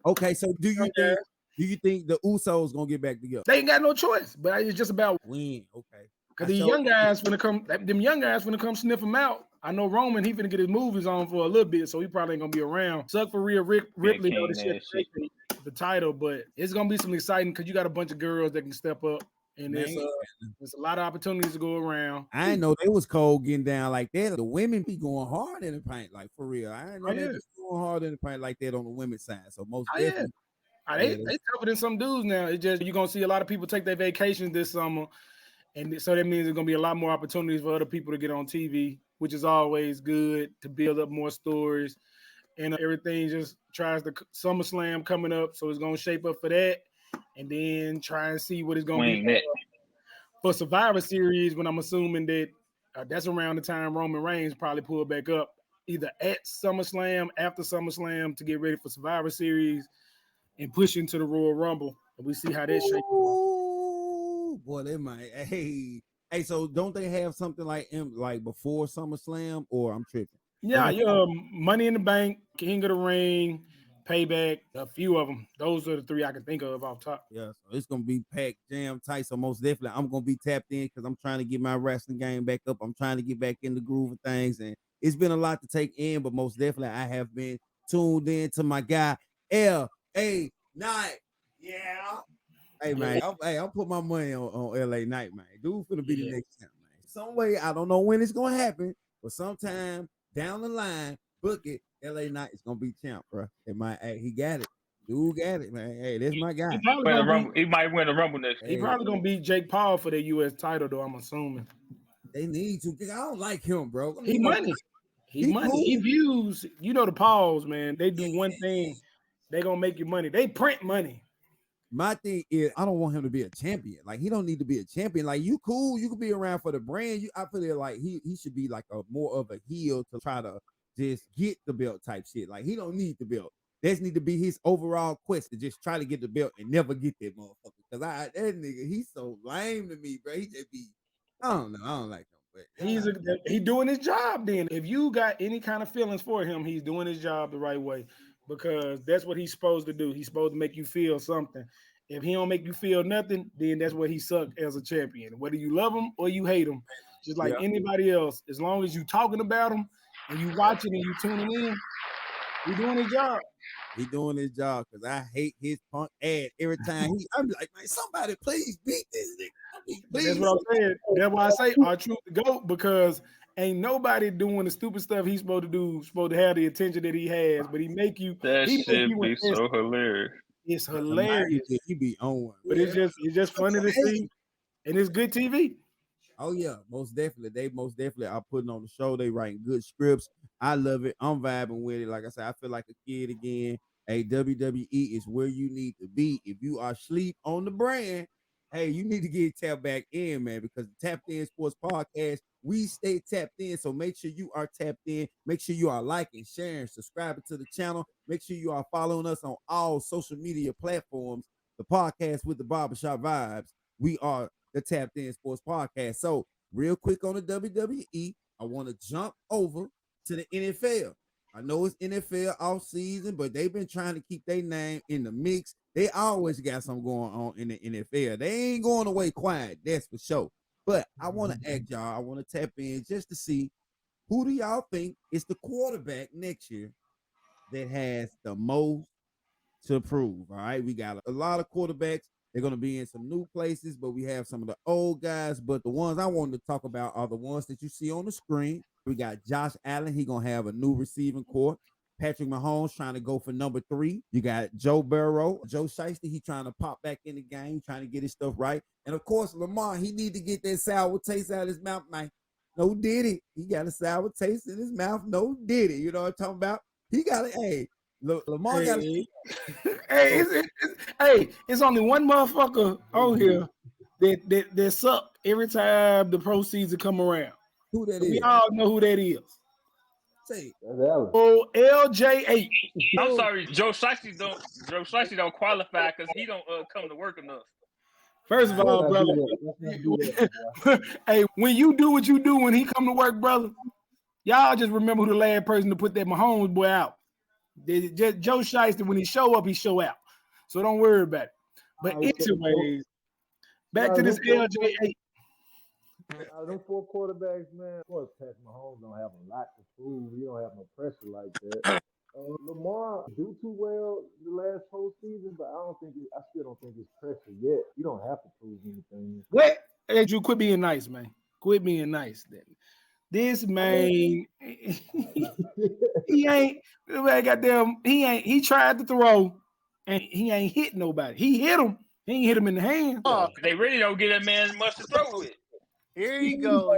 Speaker 1: Okay, so do you think the Usos gonna get back together?
Speaker 2: They ain't got no choice, but it's just about
Speaker 1: when. Okay,
Speaker 2: because the young guys finna come sniff him out. I know Roman, he finna get his movies on for a little bit, so he probably ain't gonna be around. Suck for Rhea Ripley though, the title, but it's gonna be some exciting because you got a bunch of girls that can step up, and there's a lot of opportunities to go around.
Speaker 1: I didn't know they was cold getting down like that. The women be going hard in the paint, like for real. I didn't know they was going hard in the paint like that on the women's side. So most definitely.
Speaker 2: They tougher than some dudes now. It's just you're gonna see a lot of people take their vacations this summer, and so that means there's gonna be a lot more opportunities for other people to get on TV, which is always good to build up more stories. And everything just tries to SummerSlam coming up, so it's gonna shape up for that, and then try and see what it's gonna be for Survivor Series. When I'm assuming that that's around the time Roman Reigns probably pull back up, either at SummerSlam, after SummerSlam, to get ready for Survivor Series and push into the Royal Rumble. And we see how that shapes up.
Speaker 1: Boy, they might. Hey, so don't they have something like before SummerSlam, or I'm tripping?
Speaker 2: Yeah, Money in the Bank, King of the Ring, Payback, a few of them. Those are the three I can think of off top.
Speaker 1: Yeah, so it's gonna be packed, jam tight. So most definitely, I'm gonna be tapped in because I'm trying to get my wrestling game back up. I'm trying to get back in the groove of things, and it's been a lot to take in. But most definitely, I have been tuned in to my guy L.A. Knight. Yeah. Hey man, I'm putting my money on L.A. Knight, man. Dude finna be the next time, man. Some way, I don't know when it's gonna happen, but sometime down the line, book it. L.A. Knight is gonna be champ, bro. He got it. Dude got it, man. Hey, that's my guy.
Speaker 6: He might win the Rumble next.
Speaker 2: He probably gonna beat Jake Paul for the U.S. title, though. I'm assuming
Speaker 1: they need to. I don't like him, bro.
Speaker 2: He money. He views. You know the Pauls, man. They do one thing. They gonna make you money. They print money.
Speaker 1: My thing is, I don't want him to be a champion. Like, he don't need to be a champion. Like, you cool, you can be around for the brand. I feel like he should be like a more of a heel to try to just get the belt type shit. Like, he don't need the belt. That need to be his overall quest to just try to get the belt and never get that motherfucker. Because that nigga, he's so lame to me, bro. He just be, I don't know. I don't like him. But
Speaker 2: he's doing his job then. If you got any kind of feelings for him, he's doing his job the right way. Because that's what he's supposed to do. He's supposed to make you feel something. If he don't make you feel nothing, then that's where he sucked as a champion. Whether you love him or you hate him, just like anybody else, as long as you talking about him and you watching and you tuning in, he's doing his job.
Speaker 1: He doing his job because I hate his punk ad every time. I'm like, man, somebody please beat this nigga. Please.
Speaker 2: That's what I'm saying. That's why I say R-Truth to go, because ain't nobody doing the stupid stuff he's supposed to do, supposed to have the attention that he has, but he make you.
Speaker 6: That shit be so hilarious.
Speaker 2: It's hilarious.
Speaker 1: He be on one.
Speaker 2: But it's just funny to see, and it's good TV.
Speaker 1: Oh yeah, most definitely. They most definitely are putting on the show. They writing good scripts. I love it. I'm vibing with it. Like I said, I feel like a kid again. Hey, WWE is where you need to be. If you are asleep on the brand, hey, you need to get tapped back in, man, because the Tapped In Sports Podcast, we stay tapped in. So make sure you are tapped in. Make sure you are liking, sharing, subscribing to the channel. Make sure you are following us on all social media platforms. The podcast with the barbershop vibes. We are the Tapped In Sports Podcast. So real quick on the WWE, I want to jump over to the NFL. I know it's NFL off season, but they've been trying to keep their name in the mix. They always got something going on in the NFL. They ain't going away quiet, that's for sure. But I want to ask y'all, I want to tap in just to see, who do y'all think is the quarterback next year that has the most to prove? All right, we got a lot of quarterbacks. They're going to be in some new places, but we have some of the old guys. But the ones I wanted to talk about are the ones that you see on the screen. We got Josh Allen. He's going to have a new receiving corps. Patrick Mahomes trying to go for number 3. You got Joe Burrow. Joe Shiesty, he trying to pop back in the game, trying to get his stuff right. And, of course, Lamar, he need to get that sour taste out of his mouth, man. No did it. He got a sour taste in his mouth. No did it. You know what I'm talking about? He got it. Hey, Lamar got it.
Speaker 2: It's only one motherfucker on here that suck every time the pro season come around.
Speaker 1: Who that
Speaker 2: We
Speaker 1: is?
Speaker 2: all know who that is.
Speaker 1: Say,
Speaker 2: oh, LJ8.
Speaker 6: I'm sorry, Joe Shiesty don't qualify because he don't come to work enough.
Speaker 2: First of all, brother, hey, when you do what you do when he come to work, brother, y'all just remember who the last person to put that Mahomes boy out. Just Joe Shiesty, when he show up, he show out. So don't worry about it. But anyways, back to this LJ8.
Speaker 4: Out of them 4 quarterbacks, man, of course, Patrick Mahomes don't have a lot to prove. He don't have no pressure like that. Lamar do too well the last whole season, but I still don't think it's pressure yet. You don't have to prove anything.
Speaker 2: What? Hey, Drew, quit being nice, man. Quit being nice. This man, he tried to throw and he ain't hit nobody. He hit him. He ain't hit him in the hand.
Speaker 6: They really don't get that man much to throw with.
Speaker 5: Here you go.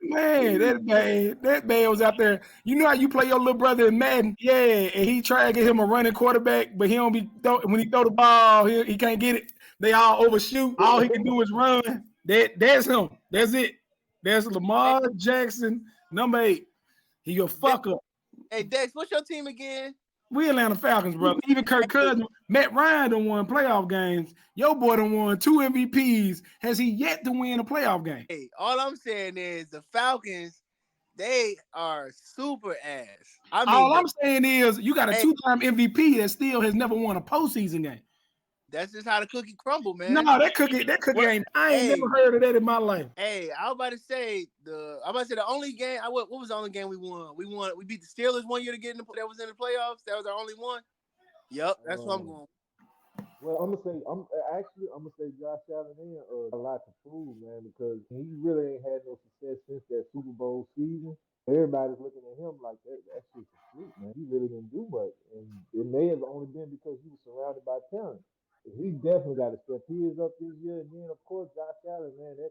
Speaker 2: Man, that man was out there. You know how you play your little brother in Madden? Yeah, and he tried to get him a running quarterback, but he don't be when he throw the ball, he can't get it. They all overshoot. All he can do is run. That's him. That's it. That's Lamar Jackson, number 8. He go fuck up.
Speaker 5: Hey, Dex, what's your team again?
Speaker 2: We Atlanta Falcons, brother. Even Kirk Cousins, Matt Ryan done won playoff games. Your boy done won 2 MVPs. Has he yet to win a playoff game?
Speaker 5: Hey, all I'm saying is the Falcons, they are super ass.
Speaker 2: All I'm saying is you got a 2-time MVP that still has never won a postseason game.
Speaker 5: That's just how the cookie crumble, man.
Speaker 2: No, that cookie ain't. I ain't never heard of that in my life.
Speaker 5: Hey, I was about to say the only game. What was the only game we won? We beat the Steelers one year to get in that was in the playoffs. That was our only one. Yep, that's what I'm going.
Speaker 4: Well, I'm gonna say Josh Allen a lot to prove, man, because he really ain't had no success since that Super Bowl season. Everybody's looking at him like that's just a freak, man. He really didn't do much, and it may have only been because he was surrounded by talent. He definitely got to step his up this year, and then of course Josh Allen, man, that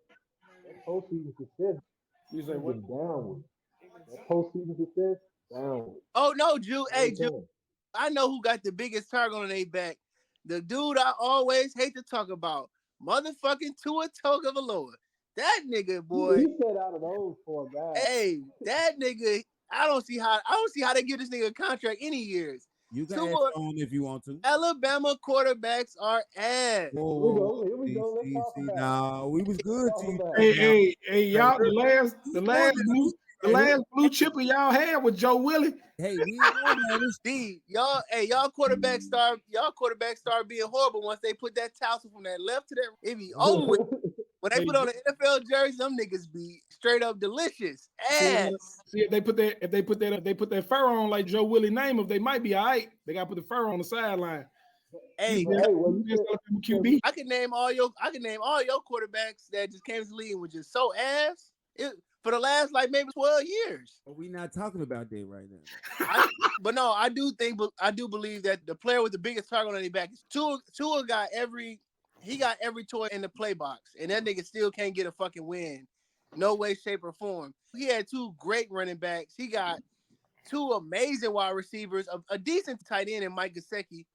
Speaker 4: postseason success. He's been downward. That postseason success downward.
Speaker 5: Oh no, Jew. Hey, Jew. I know who got the biggest target on their back. The dude I always hate to talk about, motherfucking Tua Tagovailoa. That nigga, boy.
Speaker 4: He said out of those 4 guys.
Speaker 5: Hey, that nigga. I don't see how they give this nigga a contract any years.
Speaker 1: You can ask on if you want to.
Speaker 5: Alabama quarterbacks are ass.
Speaker 4: Here we go. Let's talk about it.
Speaker 1: No, we was good to you.
Speaker 2: Hey, y'all. The last blue chipper y'all had was Joe Willie.
Speaker 1: Hey, we on
Speaker 5: that. Y'all quarterbacks start being horrible once they put that tassel from that left to that. It be over with. When they put on the NFL jersey, them niggas be straight up delicious ass.
Speaker 2: See if they put that fur on like Joe Willie Namath, they might be all right. They gotta put the fur on the sideline.
Speaker 5: Hey, I can name all your quarterbacks that just came to the league and were just so ass. For the last maybe 12 years.
Speaker 1: But we're not talking about that right now.
Speaker 5: But no, I do believe that the player with the biggest target on their back is Tua got every toy in the play box, and that nigga still can't get a fucking win. No way, shape, or form. He had 2 great running backs. He got 2 amazing wide receivers, a decent tight end in Mike Gesicki.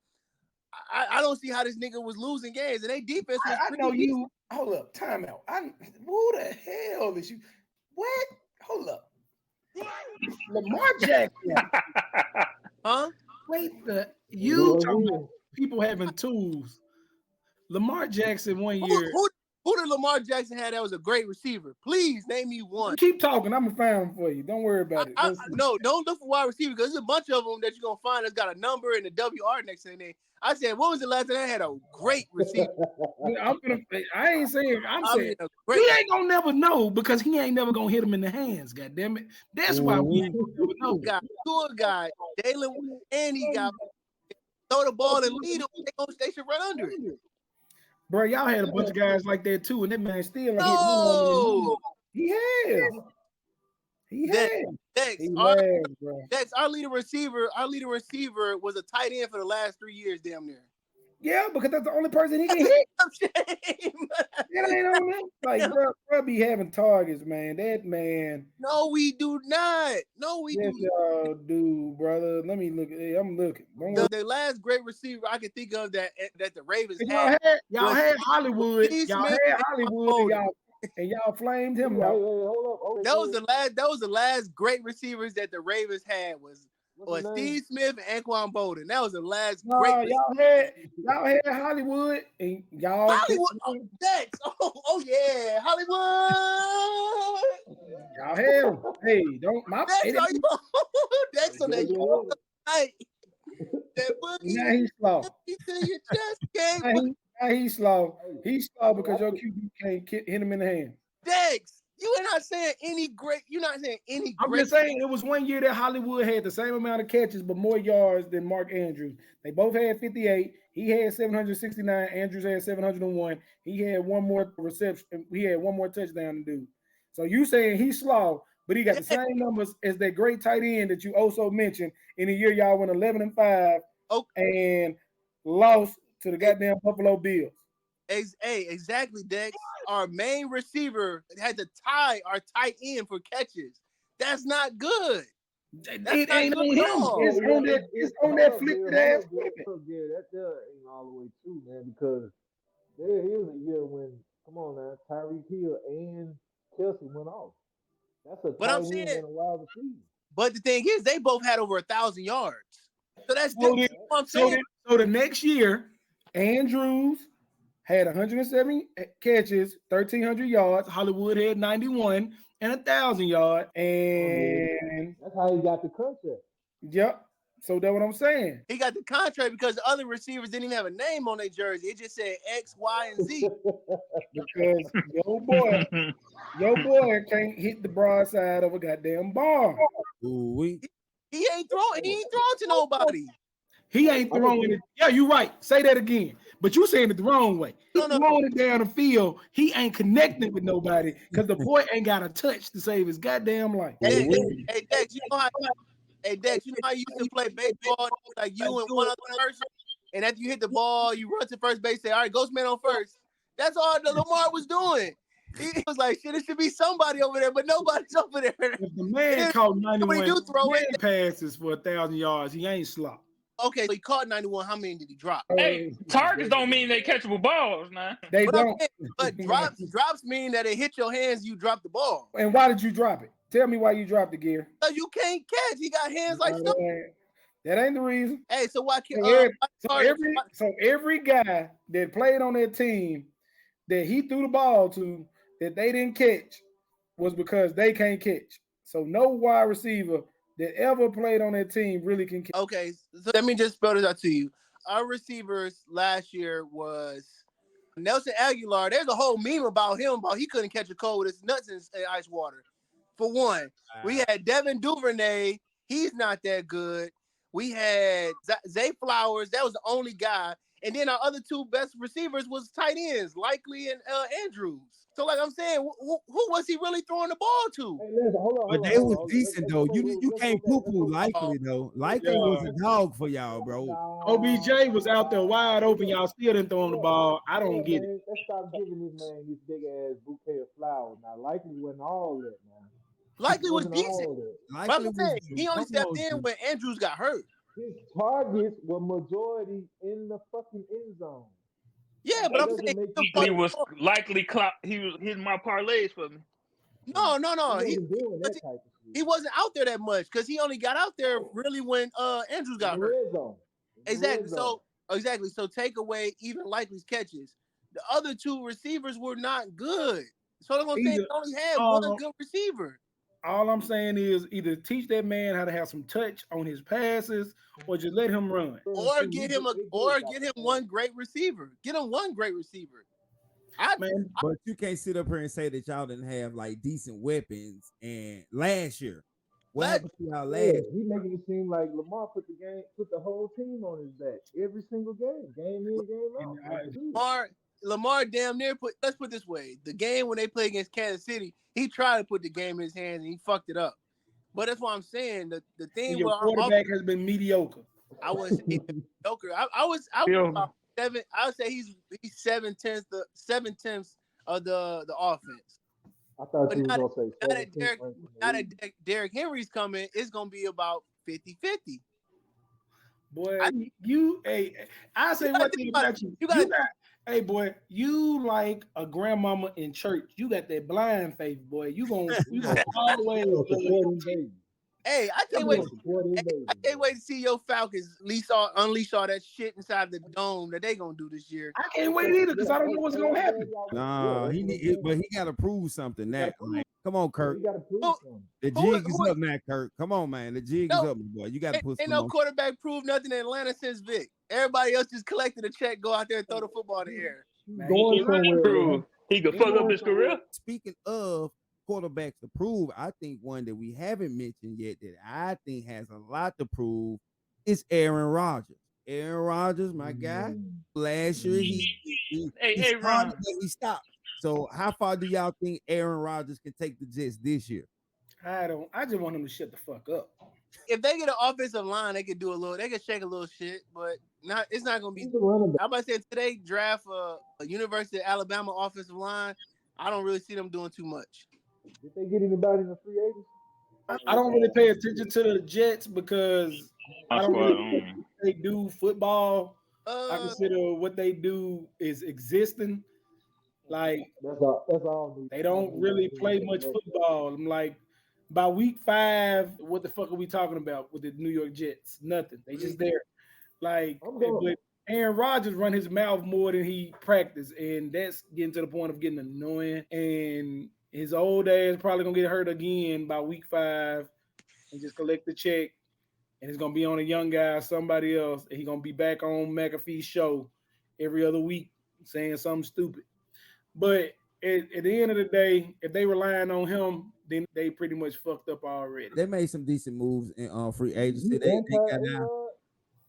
Speaker 5: I don't see how this nigga was losing games, and they defense was
Speaker 2: I know you. Hold up, timeout. Who the hell is you? What? Hold up. Lamar Jackson.
Speaker 5: Huh?
Speaker 2: Wait, you talking about people having tools. Lamar Jackson 1 year.
Speaker 5: Who did Lamar Jackson have that was a great receiver? Please name me one.
Speaker 2: Keep talking. I'm going to find them for you. Don't worry about it.
Speaker 5: No, don't look for wide receiver because there's a bunch of them that you're going to find that's got a number and a WR next to their name. I said, what was the last time I had a great receiver?
Speaker 2: I ain't saying. I'm saying he ain't going to never know because he ain't never going to hit him in the hands. God damn it. That's why we ain't going to never know.
Speaker 5: He got tour guy, Jalen, and he got throw the ball and lead them. They should run under it.
Speaker 2: Bro, y'all had a bunch of guys like that too, and that man still He has.
Speaker 5: Dex, our leading receiver was a tight end for the last 3 years, damn near.
Speaker 7: Yeah, because that's the only person he can hit.
Speaker 5: Shame.
Speaker 7: It ain't on him. Like, bro be having targets, man. That man.
Speaker 5: No, we do not. No, we
Speaker 7: Yes,
Speaker 5: do not.
Speaker 7: y'all do, brother. Let me look. Hey, I'm looking.
Speaker 5: The last great receiver I can think of that the Ravens
Speaker 7: y'all had Hollywood.
Speaker 5: Steve
Speaker 7: Y'all
Speaker 5: Smith
Speaker 7: had Hollywood, and y'all flamed him out.
Speaker 4: Hold up.
Speaker 5: That was the last great receivers that the Ravens had was Steve Smith and Anquan Bolden. That was the last great.
Speaker 7: Y'all had Hollywood and y'all
Speaker 5: Hollywood. Dex. Oh yeah, Hollywood.
Speaker 7: Y'all had him. Hey, don't my
Speaker 5: Dex on that night. That boogie.
Speaker 7: Now he's slow.
Speaker 5: To your chest game.
Speaker 7: Now he's slow. He's slow because your QB can't hit him in the hand.
Speaker 5: Dex, you are not saying any great. You're not saying any
Speaker 7: I'm
Speaker 5: great.
Speaker 7: just saying it was one year that Hollywood had the same amount of catches but more yards than Mark Andrews. They both had 58. He had 769. Andrews had 701. He had one more reception. He had one more touchdown to do. So you saying he's slow, but he got the same numbers as that great tight end that you also mentioned in the year y'all went 11-5 and lost to the goddamn Buffalo Bills.
Speaker 5: Exactly, Dex. Our main receiver had to tie our tight end for catches. That's not good.
Speaker 7: It ain't on him. It's on that flipped ass weapon.
Speaker 4: Yeah, that ain't all the way true, man, because there is a year when, come on now, Tyreek Hill and Kelsey went off. That's a tight end and a wide receiver.
Speaker 5: But the thing is, they both had over 1,000 yards. So that's
Speaker 7: different. So the next year, Andrews had 170 catches, 1,300 yards. Hollywood had 91 and 1,000 yards. And
Speaker 4: that's how he got the contract.
Speaker 7: Yep. So that's what I'm saying.
Speaker 5: He got the contract because the other receivers didn't even have a name on their jersey. It just said X, Y, and Z.
Speaker 7: Because your boy can't hit the broadside of a goddamn bar.
Speaker 5: He ain't throwing to nobody.
Speaker 7: He ain't throwing it. Yeah, you're right. Say that again. But you saying it the wrong way. He's throwing it down the field. He ain't connecting with nobody because the boy ain't got a touch to save his goddamn life.
Speaker 5: Hey, Dex, you know how you used to play baseball like you and one other person, and after you hit the ball, you run to first base, say, all right, Ghost Man on first. That's all the Lamar was doing. He was like, shit, it should be somebody over there, but nobody's over there.
Speaker 7: If the man caught 91 passes for 1,000 yards, he ain't slow.
Speaker 5: Okay, so he caught 91. How many did he drop?
Speaker 6: Hey, targets don't mean they catchable balls, man.
Speaker 7: They don't.
Speaker 5: But drops mean that it hit your hands, you drop the ball.
Speaker 7: And why did you drop it? Tell me why you dropped the gear.
Speaker 5: So you can't catch. He got hands like something.
Speaker 7: That ain't the reason.
Speaker 5: Hey, so why can't
Speaker 7: so every guy that played on that team that he threw the ball to that they didn't catch was because they can't catch. So no wide receiver that ever played on that team really can catch.
Speaker 5: Okay, so let me just spell this out to you. Our receivers last year was Nelson Aguilar. There's a whole meme about him, about he couldn't catch a cold with his nuts in ice water. For one, we had Devin Duvernay. He's not that good. We had Zay Flowers. That was the only guy. And then our other two best receivers was tight ends, Likely and Andrews. So, like I'm saying, who was he really throwing the ball to?
Speaker 4: Hey, listen, hold on.
Speaker 1: But they was decent though. You can't poo-poo Likely though. Likely was a dog for y'all, bro.
Speaker 7: OBJ was out there wide open. Y'all still didn't throw him the ball. I don't get it.
Speaker 4: Let's stop giving this man his big ass bouquet of flowers. Now, Likely wasn't all that, man.
Speaker 5: Likely was decent. He only stepped in when Andrews got hurt.
Speaker 4: His targets were majority in the fucking end zone.
Speaker 5: Yeah, but I'm saying
Speaker 6: he was likely he was hitting my parlays for me.
Speaker 5: No. He wasn't out there that much because he only got out there really when Andrews got hurt. Exactly. So take away even Likely's catches. The other two receivers were not good. So I'm gonna say he only had one good receiver.
Speaker 7: All I'm saying is either teach that man how to have some touch on his passes, or just let him run,
Speaker 5: or get him one great receiver. Get him one great receiver.
Speaker 1: But you can't sit up here and say that y'all didn't have like decent weapons. And last year, what happened to y'all last year?
Speaker 4: He making it seem like Lamar put the whole team on his back every single game in, game out.
Speaker 5: Lamar damn near let's put it this way. The game when they play against Kansas City, he tried to put the game in his hands and he fucked it up. But that's what I'm saying. The thing
Speaker 7: your quarterback has been mediocre.
Speaker 5: I was mediocre. I was he's 7/10 of the offense.
Speaker 4: I thought
Speaker 5: But
Speaker 4: you
Speaker 5: now
Speaker 4: was gonna say
Speaker 5: that,
Speaker 4: 17th ranked in the
Speaker 5: now
Speaker 4: league.
Speaker 5: that Derrick Henry's coming, it's gonna be about 50-50.
Speaker 7: Boy, I say one thing about you. Hey boy, you like a grandmama in church. You got that blind faith, boy. You gonna always
Speaker 4: supporting baby.
Speaker 5: Hey, I can't wait to see your Falcons unleash all that shit inside the dome that they gonna do this year.
Speaker 7: I can't wait either because I don't know what's gonna happen.
Speaker 1: Nah, but he gotta prove something. Come on, Kirk.
Speaker 4: You gotta prove something.
Speaker 1: The jig is up now, Kirk. Come on, man. The jig is up, boy. You gotta put
Speaker 5: ain't no quarterback prove nothing in Atlanta since Vic. Everybody else just collected a check, go out there and throw the football in the air.
Speaker 6: He could fuck up his career.
Speaker 1: Speaking of quarterbacks to prove, I think one that we haven't mentioned yet that I think has a lot to prove is Aaron Rodgers. Aaron Rodgers, my guy. Last year he
Speaker 6: Ron.
Speaker 1: he stopped. So how far do y'all think Aaron Rodgers can take the Jets this year?
Speaker 7: I just want him to shut the fuck up.
Speaker 5: If they get an offensive line, they could shake a little shit, but it's not gonna be. I'm about to say today draft a University of Alabama offensive line. I don't really see them doing too much.
Speaker 4: Did they get anybody in the free agents?
Speaker 7: I don't really pay attention to the Jets because I don't really think they do football. I consider what they do is existing. Like
Speaker 4: that's all.
Speaker 7: They don't really play much football. I'm like, by week 5, what the fuck are we talking about with the New York Jets? Nothing. They just there. Like, but Aaron Rodgers run his mouth more than he practiced, and that's getting to the point of getting annoying. And his old ass probably gonna get hurt again by week 5 and just collect the check. And it's gonna be on a young guy or somebody else, and he's gonna be back on McAfee's show every other week saying something stupid. But at the end of the day, if they relying on him, then they pretty much fucked up already.
Speaker 1: They made some decent moves in free agency.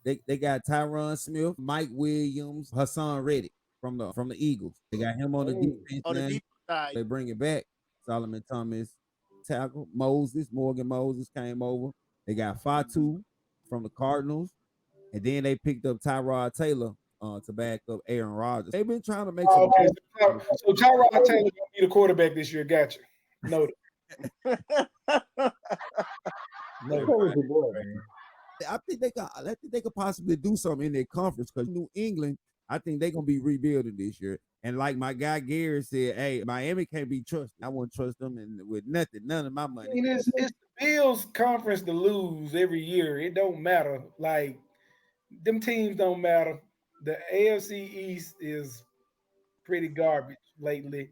Speaker 1: They got Tyron Smith, Mike Williams, Hassan Reddick from the Eagles. They got him on the defense.
Speaker 5: On the defense side.
Speaker 1: They bring it back. Solomon Thomas, tackle. Morgan Moses came over. They got Fatu from the Cardinals. And then they picked up Tyrod Taylor to back up Aaron Rodgers. They've been trying to make some.
Speaker 7: Okay, so Tyrod Taylor gonna be the quarterback this year. Gotcha. Noted.
Speaker 1: I think they could possibly do something in their conference because New England, I think they're gonna be rebuilding this year. And like my guy Gary said, hey, Miami can't be trusted. I won't trust them with nothing, none of my money.
Speaker 7: I mean, it's the Bills conference to lose every year. It don't matter. Like them teams don't matter. The AFC East is pretty garbage lately.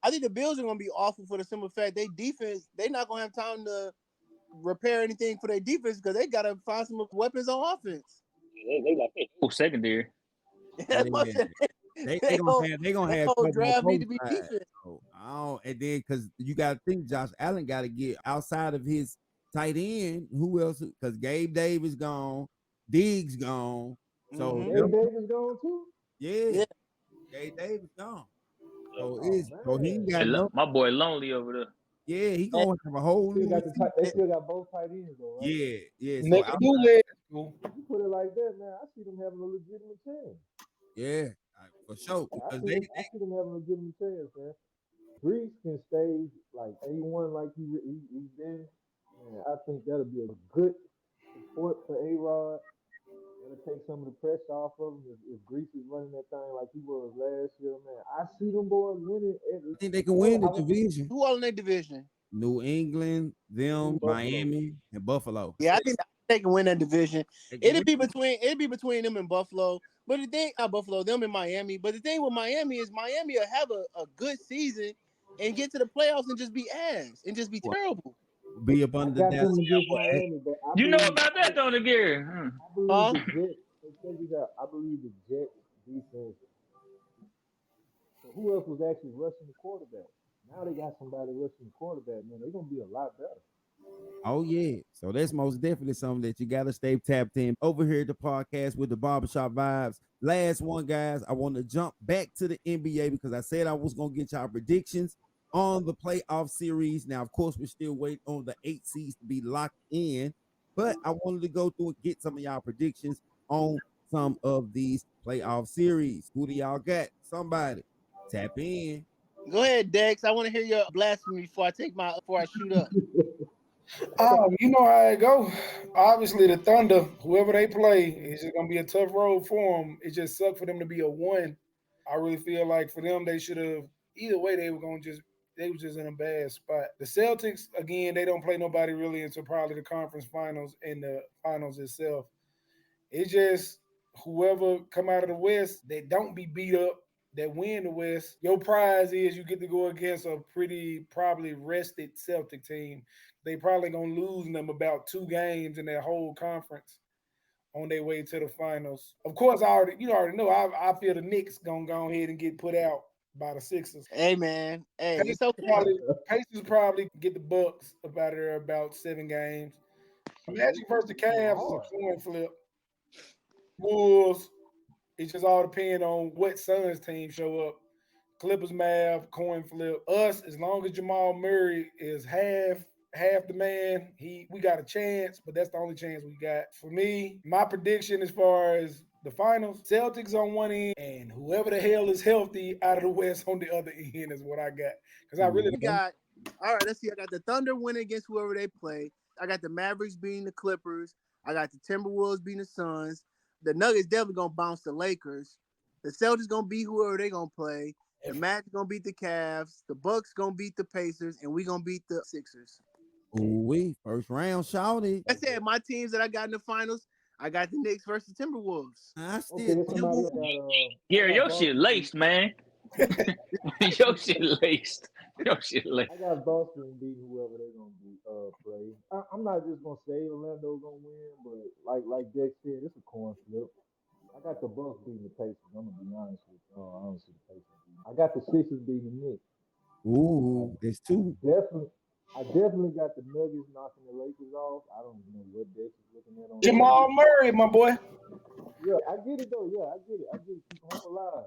Speaker 5: I think the Bills are going to be awful for the simple fact they defense, they're not going to have time to repair anything for their defense because they got to find some weapons on offense.
Speaker 6: They got their secondary.
Speaker 1: They're gonna have
Speaker 5: whole draft need to be defense.
Speaker 1: And then because you got to think Josh Allen got to get outside of his tight end. Who else? Because Gabe Davis gone, Diggs gone. So
Speaker 4: Gabe Davis gone too.
Speaker 1: Yeah. Gabe Davis gone. So he got
Speaker 6: my boy Lonely over there.
Speaker 1: Yeah, he gonna have a whole.
Speaker 4: They still got both tight ends though, right?
Speaker 1: Yeah.
Speaker 4: So you put it like that, man. I see them having a legitimate chance.
Speaker 1: Yeah, for sure.
Speaker 4: I see them having a legitimate chance, man. Brees can stay like A1 like he's been. Man, I think that'll be a good support for A-Rod. It'll take some of the pressure off of him if Grease is running that thing like he was last year, man. I see them boys winning.
Speaker 1: I think they can win the division.
Speaker 5: Who all in that division?
Speaker 1: New England, Miami, and Buffalo.
Speaker 5: Yeah, I think they can win that division. It'd be between them and Buffalo. But the thing, not Buffalo, them and Miami. But the thing with Miami is Miami will have a good season and get to the playoffs and just be ass and just be terrible.
Speaker 1: Be up under
Speaker 6: the You know about that, don't you, Gary?
Speaker 4: I believe the Jets defense. So who else was actually rushing the quarterback? Now they got somebody rushing the quarterback, man. They're gonna be a lot better.
Speaker 1: Oh yeah. So that's most definitely something that you gotta stay tapped in over here at the podcast with the barbershop vibes. Last one, guys. I want to jump back to the NBA because I said I was gonna get y'all predictions on the playoff series. Now, of course, we're still waiting on the 8 seeds to be locked in, but I wanted to go through and get some of y'all predictions on some of these playoff series. Who do y'all got? Somebody tap in.
Speaker 5: Go ahead, Dex. I want to hear your blasphemy before I shoot up.
Speaker 7: You know how it go. Obviously, the Thunder, whoever they play, it's just gonna be a tough road for them. It just sucked for them to be a 1. I really feel like for them, they should have. Either way, they was just in a bad spot. The Celtics, again, they don't play nobody really until probably the conference finals and the finals itself. It's just whoever come out of the West that don't be beat up, that win the West. Your prize is you get to go against a pretty probably rested Celtic team. They probably gonna lose them about 2 games in that whole conference on their way to the finals. Of course, you already know. I feel the Knicks gonna go ahead and get put out by the Sixers.
Speaker 5: Hey man, hey, it's okay.
Speaker 7: Pacers probably get the Bucks up out of there about 7 games. Magic versus the Cavs is a coin flip. Wolves, it just all depends on what Suns team show up. Clippers, Mav, coin flip. Us, as long as Jamal Murray is half the man, we got a chance, but that's the only chance we got. For me, my prediction as far as the finals, Celtics on one end, and whoever the hell is healthy out of the West on the other end is what I got. Because I really
Speaker 5: got. All right, let's see. I got the Thunder winning against whoever they play. I got the Mavericks beating the Clippers. I got the Timberwolves beating the Suns. The Nuggets definitely gonna bounce the Lakers. The Celtics gonna beat whoever they gonna play. The Magic gonna beat the Cavs. The Bucks gonna beat the Pacers, and we gonna beat the Sixers.
Speaker 1: Ooh, first round, shouty.
Speaker 5: I said my teams that I got in the finals. I got the Knicks versus Timberwolves.
Speaker 1: I still
Speaker 6: Gary, your shit laced, man. Your shit laced. Your shit laced.
Speaker 4: I got Boston beating whoever they're gonna play. I'm not just gonna say Orlando's gonna win, but like Dex said, it's a coin flip. I got the Bucks beating the Pacers. I'm gonna be honest with you. I don't see the Pacers beating. I got the Sixers beating the Knicks.
Speaker 1: Ooh, there's 2.
Speaker 4: I definitely got the Nuggets knocking the Lakers off. I don't know what Dex is looking at on
Speaker 7: Jamal Murray, my boy.
Speaker 4: Yeah, I get it though. Yeah, I get it. Keep him alive.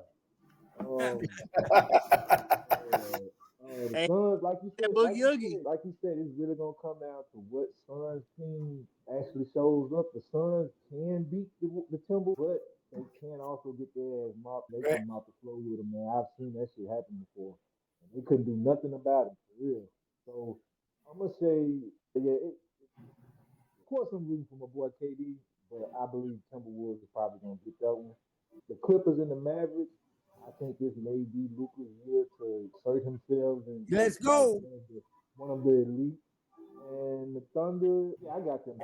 Speaker 4: The Suns, like you said, it's really gonna come down to what Suns team actually shows up. The Suns can beat the Timberwolves, but they can also get their ass mopped. They can mop the floor with them, man. I've seen that shit happen before, and they couldn't do nothing about it for real. So I'm gonna say, yeah. Of course, I'm rooting for my boy KD, but I believe Timberwolves is probably gonna get that one. The Clippers and the Mavericks. I think this may be Luka's year to assert himself and
Speaker 1: let's go.
Speaker 4: One of the elite. And the Thunder, yeah, I got them.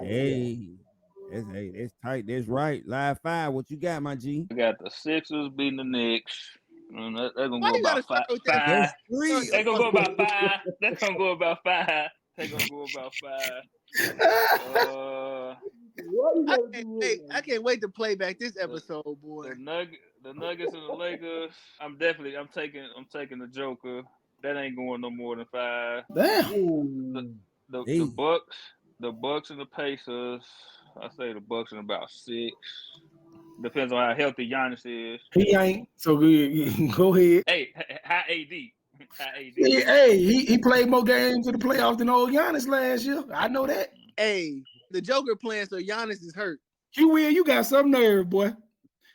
Speaker 1: That's tight. That's right. Live 5. What you got, my G?
Speaker 6: I got the Sixers beating the Knicks. They're gonna go about 5. They're gonna go about 5. They're gonna go about 5. They're gonna go about 5.
Speaker 5: I can't wait to play back this episode, boy.
Speaker 6: The Nuggets and the Lakers. I'm taking the Joker. That ain't going no more than 5.
Speaker 7: Damn.
Speaker 6: The Bucks and the Pacers. I say the Bucks in about 6. Depends on how healthy Giannis is.
Speaker 7: He ain't so good. Go ahead.
Speaker 6: Hey, high AD.
Speaker 7: Hey, he played more games in the playoffs than old Giannis last year. I know that.
Speaker 5: Hey, the Joker playing, so Giannis is hurt.
Speaker 7: You got some nerve, boy.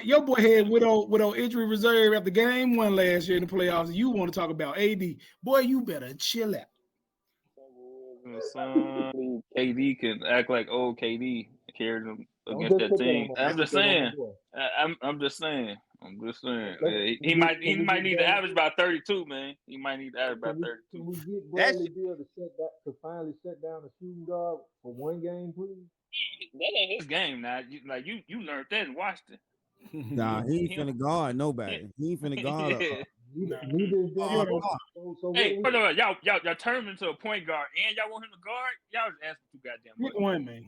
Speaker 7: Your boy had with on injury reserve after game 1 last year in the playoffs. You want to talk about AD. Boy, you better chill out.
Speaker 6: KD can act like old KD carried him against that team. I'm just saying. He might need to average about 32, man. He might need to average about 32.
Speaker 4: Can we get Bradley Beal to finally shut down the shooting guard for 1 game, please?
Speaker 6: That ain't his game now. You learned that in Washington.
Speaker 1: Nah, he ain't finna guard nobody. He ain't finna guard.
Speaker 6: Hey, y'all turned him into a point guard, and y'all want him to guard. Y'all just asking too goddamn much.
Speaker 7: One man.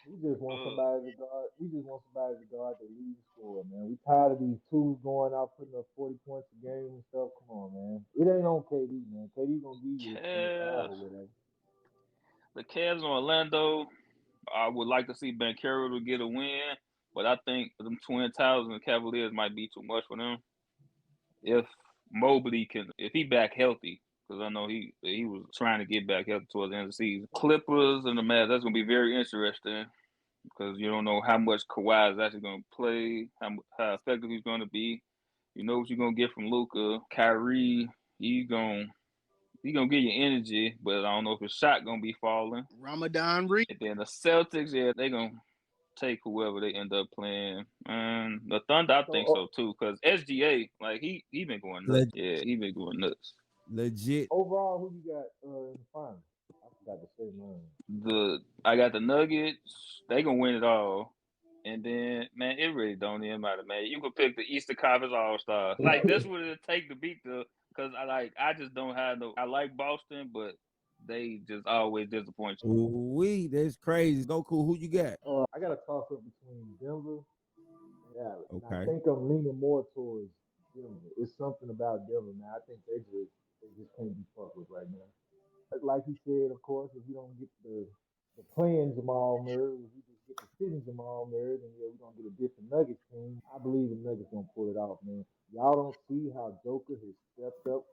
Speaker 4: We just want somebody to guard. We just want somebody to guard the lead score, man. We tired of these twos going out putting up 40 points a game and stuff. Come on, man. It ain't on KD, man. KD gonna give you 25 or whatever.
Speaker 6: The Cavs in Orlando. I would like to see Banchero to get a win, but I think them Twin Towers and the Cavaliers might be too much for them. If Mobley if he back healthy, because I know he was trying to get back healthy towards the end of the season. Clippers and the Mavs, that's going to be very interesting. because you don't know how much Kawhi is actually going to play, how effective he's going to be. You know what you're going to get from Luka. Kyrie, he's going to give you energy, but I don't know if his shot going to be falling.
Speaker 5: Ramadan Reed.
Speaker 6: And then the Celtics, yeah, they're going to take whoever they end up playing. And the Thunder, I think so too, because SGA, like he been going nuts. Yeah, he been going nuts.
Speaker 1: Legit.
Speaker 4: Overall, who you got in the finals? I forgot to say mine.
Speaker 6: I got the Nuggets. They gonna win it all. And then, man, it really don't even matter, man. You can pick the Eastern Conference All Stars. Like that's what it take to beat because I just don't have no. I like Boston, but they just always disappoint you.
Speaker 1: That's crazy. Go cool. Who you got?
Speaker 4: I got a toss up between Denver and Dallas.
Speaker 1: Okay.
Speaker 4: And I think I'm leaning more towards Denver. It's something about Denver, man. I think they just can't be fucked with right now. Like he said, of course, if we don't get the playing Jamal Murray, if we just get the sitting Jamal Murray, then yeah, we're gonna get a different Nuggets team. I believe the Nuggets gonna pull it off, man. Y'all don't see how Joker has stepped up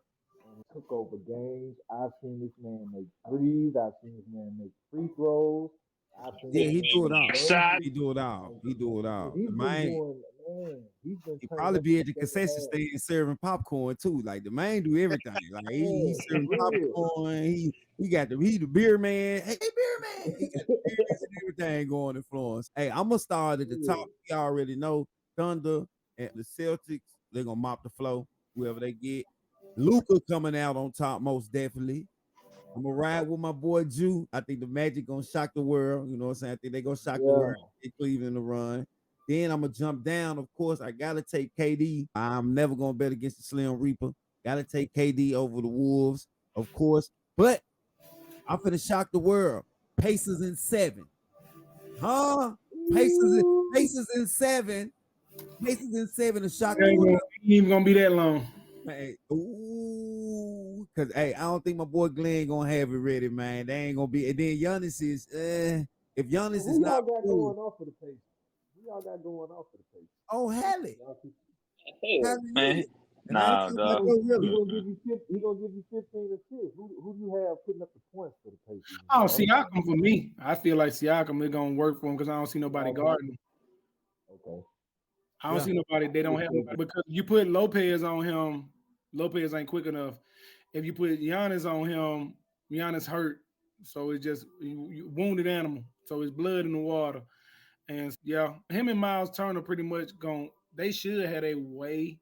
Speaker 4: and took over games. I've seen this man make threes. I've seen this man make free throws.
Speaker 1: He do it all.
Speaker 6: Shot.
Speaker 1: He do it all. He do it all.
Speaker 4: He's
Speaker 1: Man,
Speaker 4: been doing, man. He's been
Speaker 1: he
Speaker 4: turning
Speaker 1: probably
Speaker 4: up
Speaker 1: be
Speaker 4: in
Speaker 1: at the
Speaker 4: the second
Speaker 1: concession
Speaker 4: half.
Speaker 1: stand serving popcorn too. Like the man do everything. Like he serving
Speaker 4: Yeah, for real.
Speaker 1: popcorn. He the beer man. Hey beer man. He got the beers and everything going in Florence. Hey, I'm gonna start at the top. You already know Thunder and the Celtics. They're gonna mop the floor whoever they get. Luka coming out on top most definitely. I'm gonna ride with my boy Jew. I think the Magic gonna shock the world. You know what I'm saying? I think they gonna shock the world in Cleveland to run. Then I'm gonna jump down. Of course, I gotta take KD. I'm never gonna bet against the Slim Reaper. Gotta take KD over the Wolves, of course. But I'm finna shock the world. Pacers in 7. Huh? Pacers in 7. Pacers in 7 to shock the world.
Speaker 7: Ain't even gonna be that long.
Speaker 1: Hey, ooh, cause hey, I don't think my boy Glenn gonna have it ready, man. They ain't gonna be. And then Giannis is, if Giannis is not,
Speaker 4: got going off for the Pacers? Who y'all got going off for the Pacers?
Speaker 1: Oh, Hallie.
Speaker 6: Man, nah, dog.
Speaker 4: He gonna give you 15 assists. Who do you have putting up the points for the Pacers?
Speaker 7: Oh, Siakam for me. I feel like Siakam is gonna work for him because I don't see nobody guarding him.
Speaker 4: Okay.
Speaker 7: I don't see nobody. They don't have nobody because you put Lopez on him. Lopez ain't quick enough. If you put Giannis on him, Giannis hurt. So it's just you wounded animal. So it's blood in the water. And yeah, him and Miles Turner pretty much they should have a way.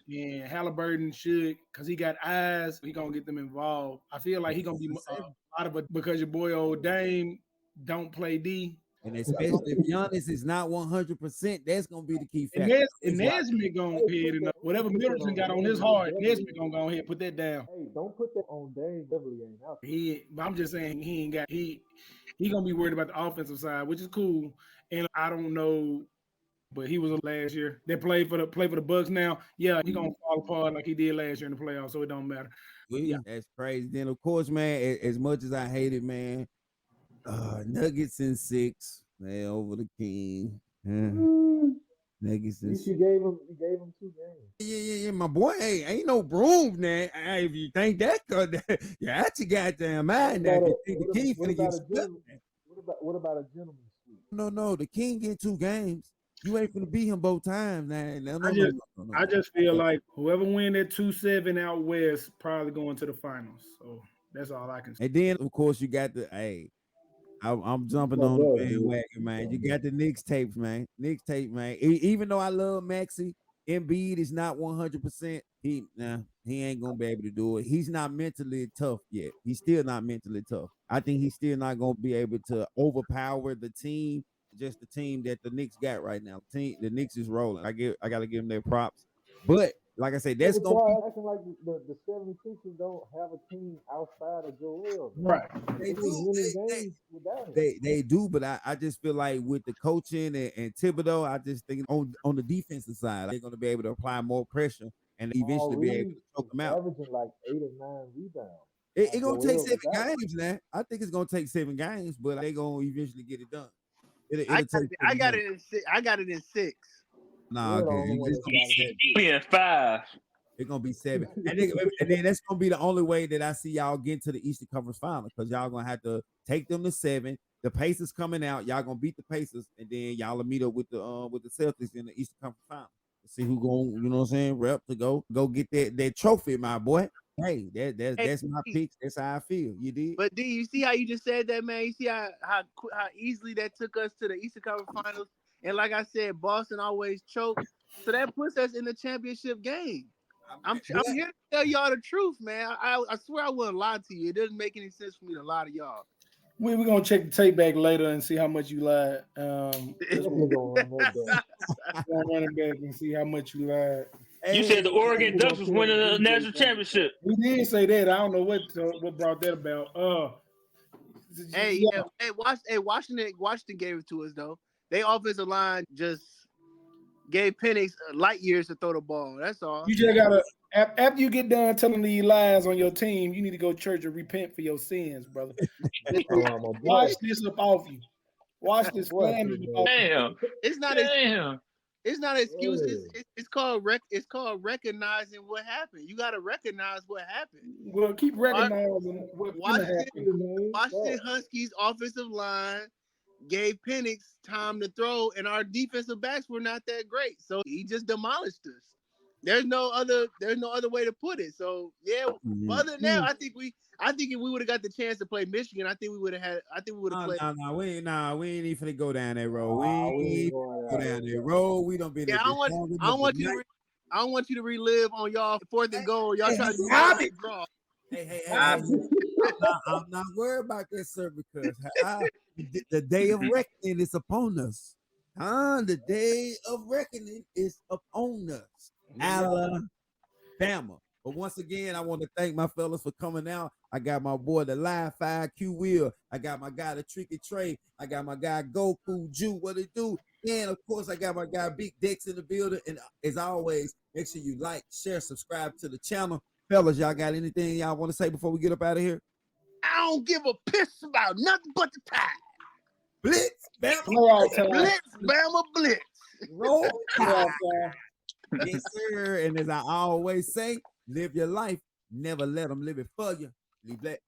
Speaker 7: And Halliburton should, because he got eyes, he gonna get them involved. I feel like he gonna be a lot of it because your boy old Dame don't play D.
Speaker 1: And especially if Giannis is not 100%, that's gonna be the key factor.
Speaker 7: And Nesmith gonna hit enough. Whatever Middleton got on his heart, Nesmith gonna go ahead and put that down.
Speaker 4: Hey, don't put that on Dame. Definitely ain't out.
Speaker 7: But I'm just saying he gonna be worried about the offensive side, which is cool. And I don't know, but he was last year. They play for the Bucks now. Yeah, he gonna fall apart like he did last year in the playoffs, so it don't matter.
Speaker 1: Yeah, that's crazy. Then of course, man, as much as I hate it, man. Nuggets in 6, man, over the King. Nuggets in 6.
Speaker 4: You gave him 2 games.
Speaker 1: Yeah, my boy. Hey, ain't no broom, man. Hey, if you think that, you out your goddamn mind. Now, the King finna get split.
Speaker 4: What about a gentleman's sweep?
Speaker 1: No, the King get 2 games. You ain't finna beat him both times, man. No.
Speaker 7: I just feel like whoever win that 2-7 out west probably going to the finals. So that's all I can say.
Speaker 1: And then, of course, you got I'm jumping on the bandwagon, man. You got the Knicks tapes, man. Even though I love Maxey, Embiid is not 100%. He ain't gonna be able to do it. He's not mentally tough yet. He's still not mentally tough. I think he's still not gonna be able to overpower the team, just the team that the Knicks got right now. The Knicks is rolling. I gotta give them their props. But like I said, that's gonna be
Speaker 4: acting like the 76ers don't have a team outside of Joel.
Speaker 7: Right.
Speaker 1: They do, but I just feel like with the coaching and Thibodeau, I just think on the defensive side, they're gonna be able to apply more pressure and eventually be able to choke them out.
Speaker 4: Averaging like 8 or 9 rebounds.
Speaker 1: It's gonna take 7 games now. I think it's gonna take 7 games, but they gonna eventually get it done.
Speaker 5: I got it in 6. I got it in 6.
Speaker 1: Nah, okay. It's
Speaker 6: gonna be 5.
Speaker 1: It's gonna be 7, and then that's gonna be the only way that I see y'all get to the Eastern Conference Final, because y'all gonna have to take them to 7. The Pacers coming out. Y'all gonna beat the Pacers, and then y'all will meet up with the Celtics in the Eastern Conference Final. See who going, you know what I'm saying, rep to go get that trophy, my boy. Hey, that's my picks. That's how I feel. You did.
Speaker 5: But D, you see how you just said that, man? You see how easily that took us to the Eastern Conference Finals? And like I said, Boston always choke. So that puts us in the championship game. I'm here to tell y'all the truth, man. I swear I wouldn't lie to you. It doesn't make any sense for me to lie to y'all.
Speaker 7: We're gonna check the tape back later and see how much you lied.
Speaker 4: Definitely gonna run that back.
Speaker 7: We're gonna run it back and see how much you lied.
Speaker 6: You said the Oregon
Speaker 4: we
Speaker 6: Ducks
Speaker 4: gonna
Speaker 6: was
Speaker 4: see
Speaker 6: winning
Speaker 4: the
Speaker 6: the national championship.
Speaker 7: We did say that. I don't know what brought that about.
Speaker 5: Hey, yeah. Washington gave it to us though. They offensive line just gave Penix light years to throw the ball. That's all.
Speaker 7: You just gotta after you get done telling these lies on your team, you need to go to church and repent for your sins, brother. Wash this up off you. Wash this slander off.
Speaker 6: Damn.
Speaker 5: It's not
Speaker 6: Damn.
Speaker 5: it's not an excuse. It's called recognizing what happened. You got to recognize what happened.
Speaker 7: Well, keep recognizing what
Speaker 5: Washington Huskies offensive line gave Penix time to throw, and our defensive backs were not that great, so he just demolished us. There's no other way to put it. So yeah, other than that, I think if we would have got the chance to play Michigan, I think we would have played.
Speaker 1: We ain't even finna go down that road. We ain't go down that road. We don't be.
Speaker 5: Yeah, I don't want you to relive on y'all 4th and goal. Y'all trying to draw.
Speaker 1: Hey, I'm not worried about that, sir, because the day of reckoning is upon us. The day of reckoning is upon us. Alabama. But once again, I want to thank my fellas for coming out. I got my boy, the Live 5Q Will. I got my guy, the Tricky Trey. I got my guy, Goku Jew. What it do? And of course, I got my guy, Big Dex in the building. And as always, make sure you like, share, subscribe to the channel. Fellas, y'all got anything y'all want to say before we get up out of here?
Speaker 5: I don't give a piss about nothing but the Tide.
Speaker 1: Blitz, Bama,
Speaker 5: Blitz, Bama, Blitz.
Speaker 1: Roll. Yes, sir. And as I always say, live your life. Never let them live it for you. Be blessed.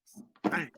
Speaker 1: Bang.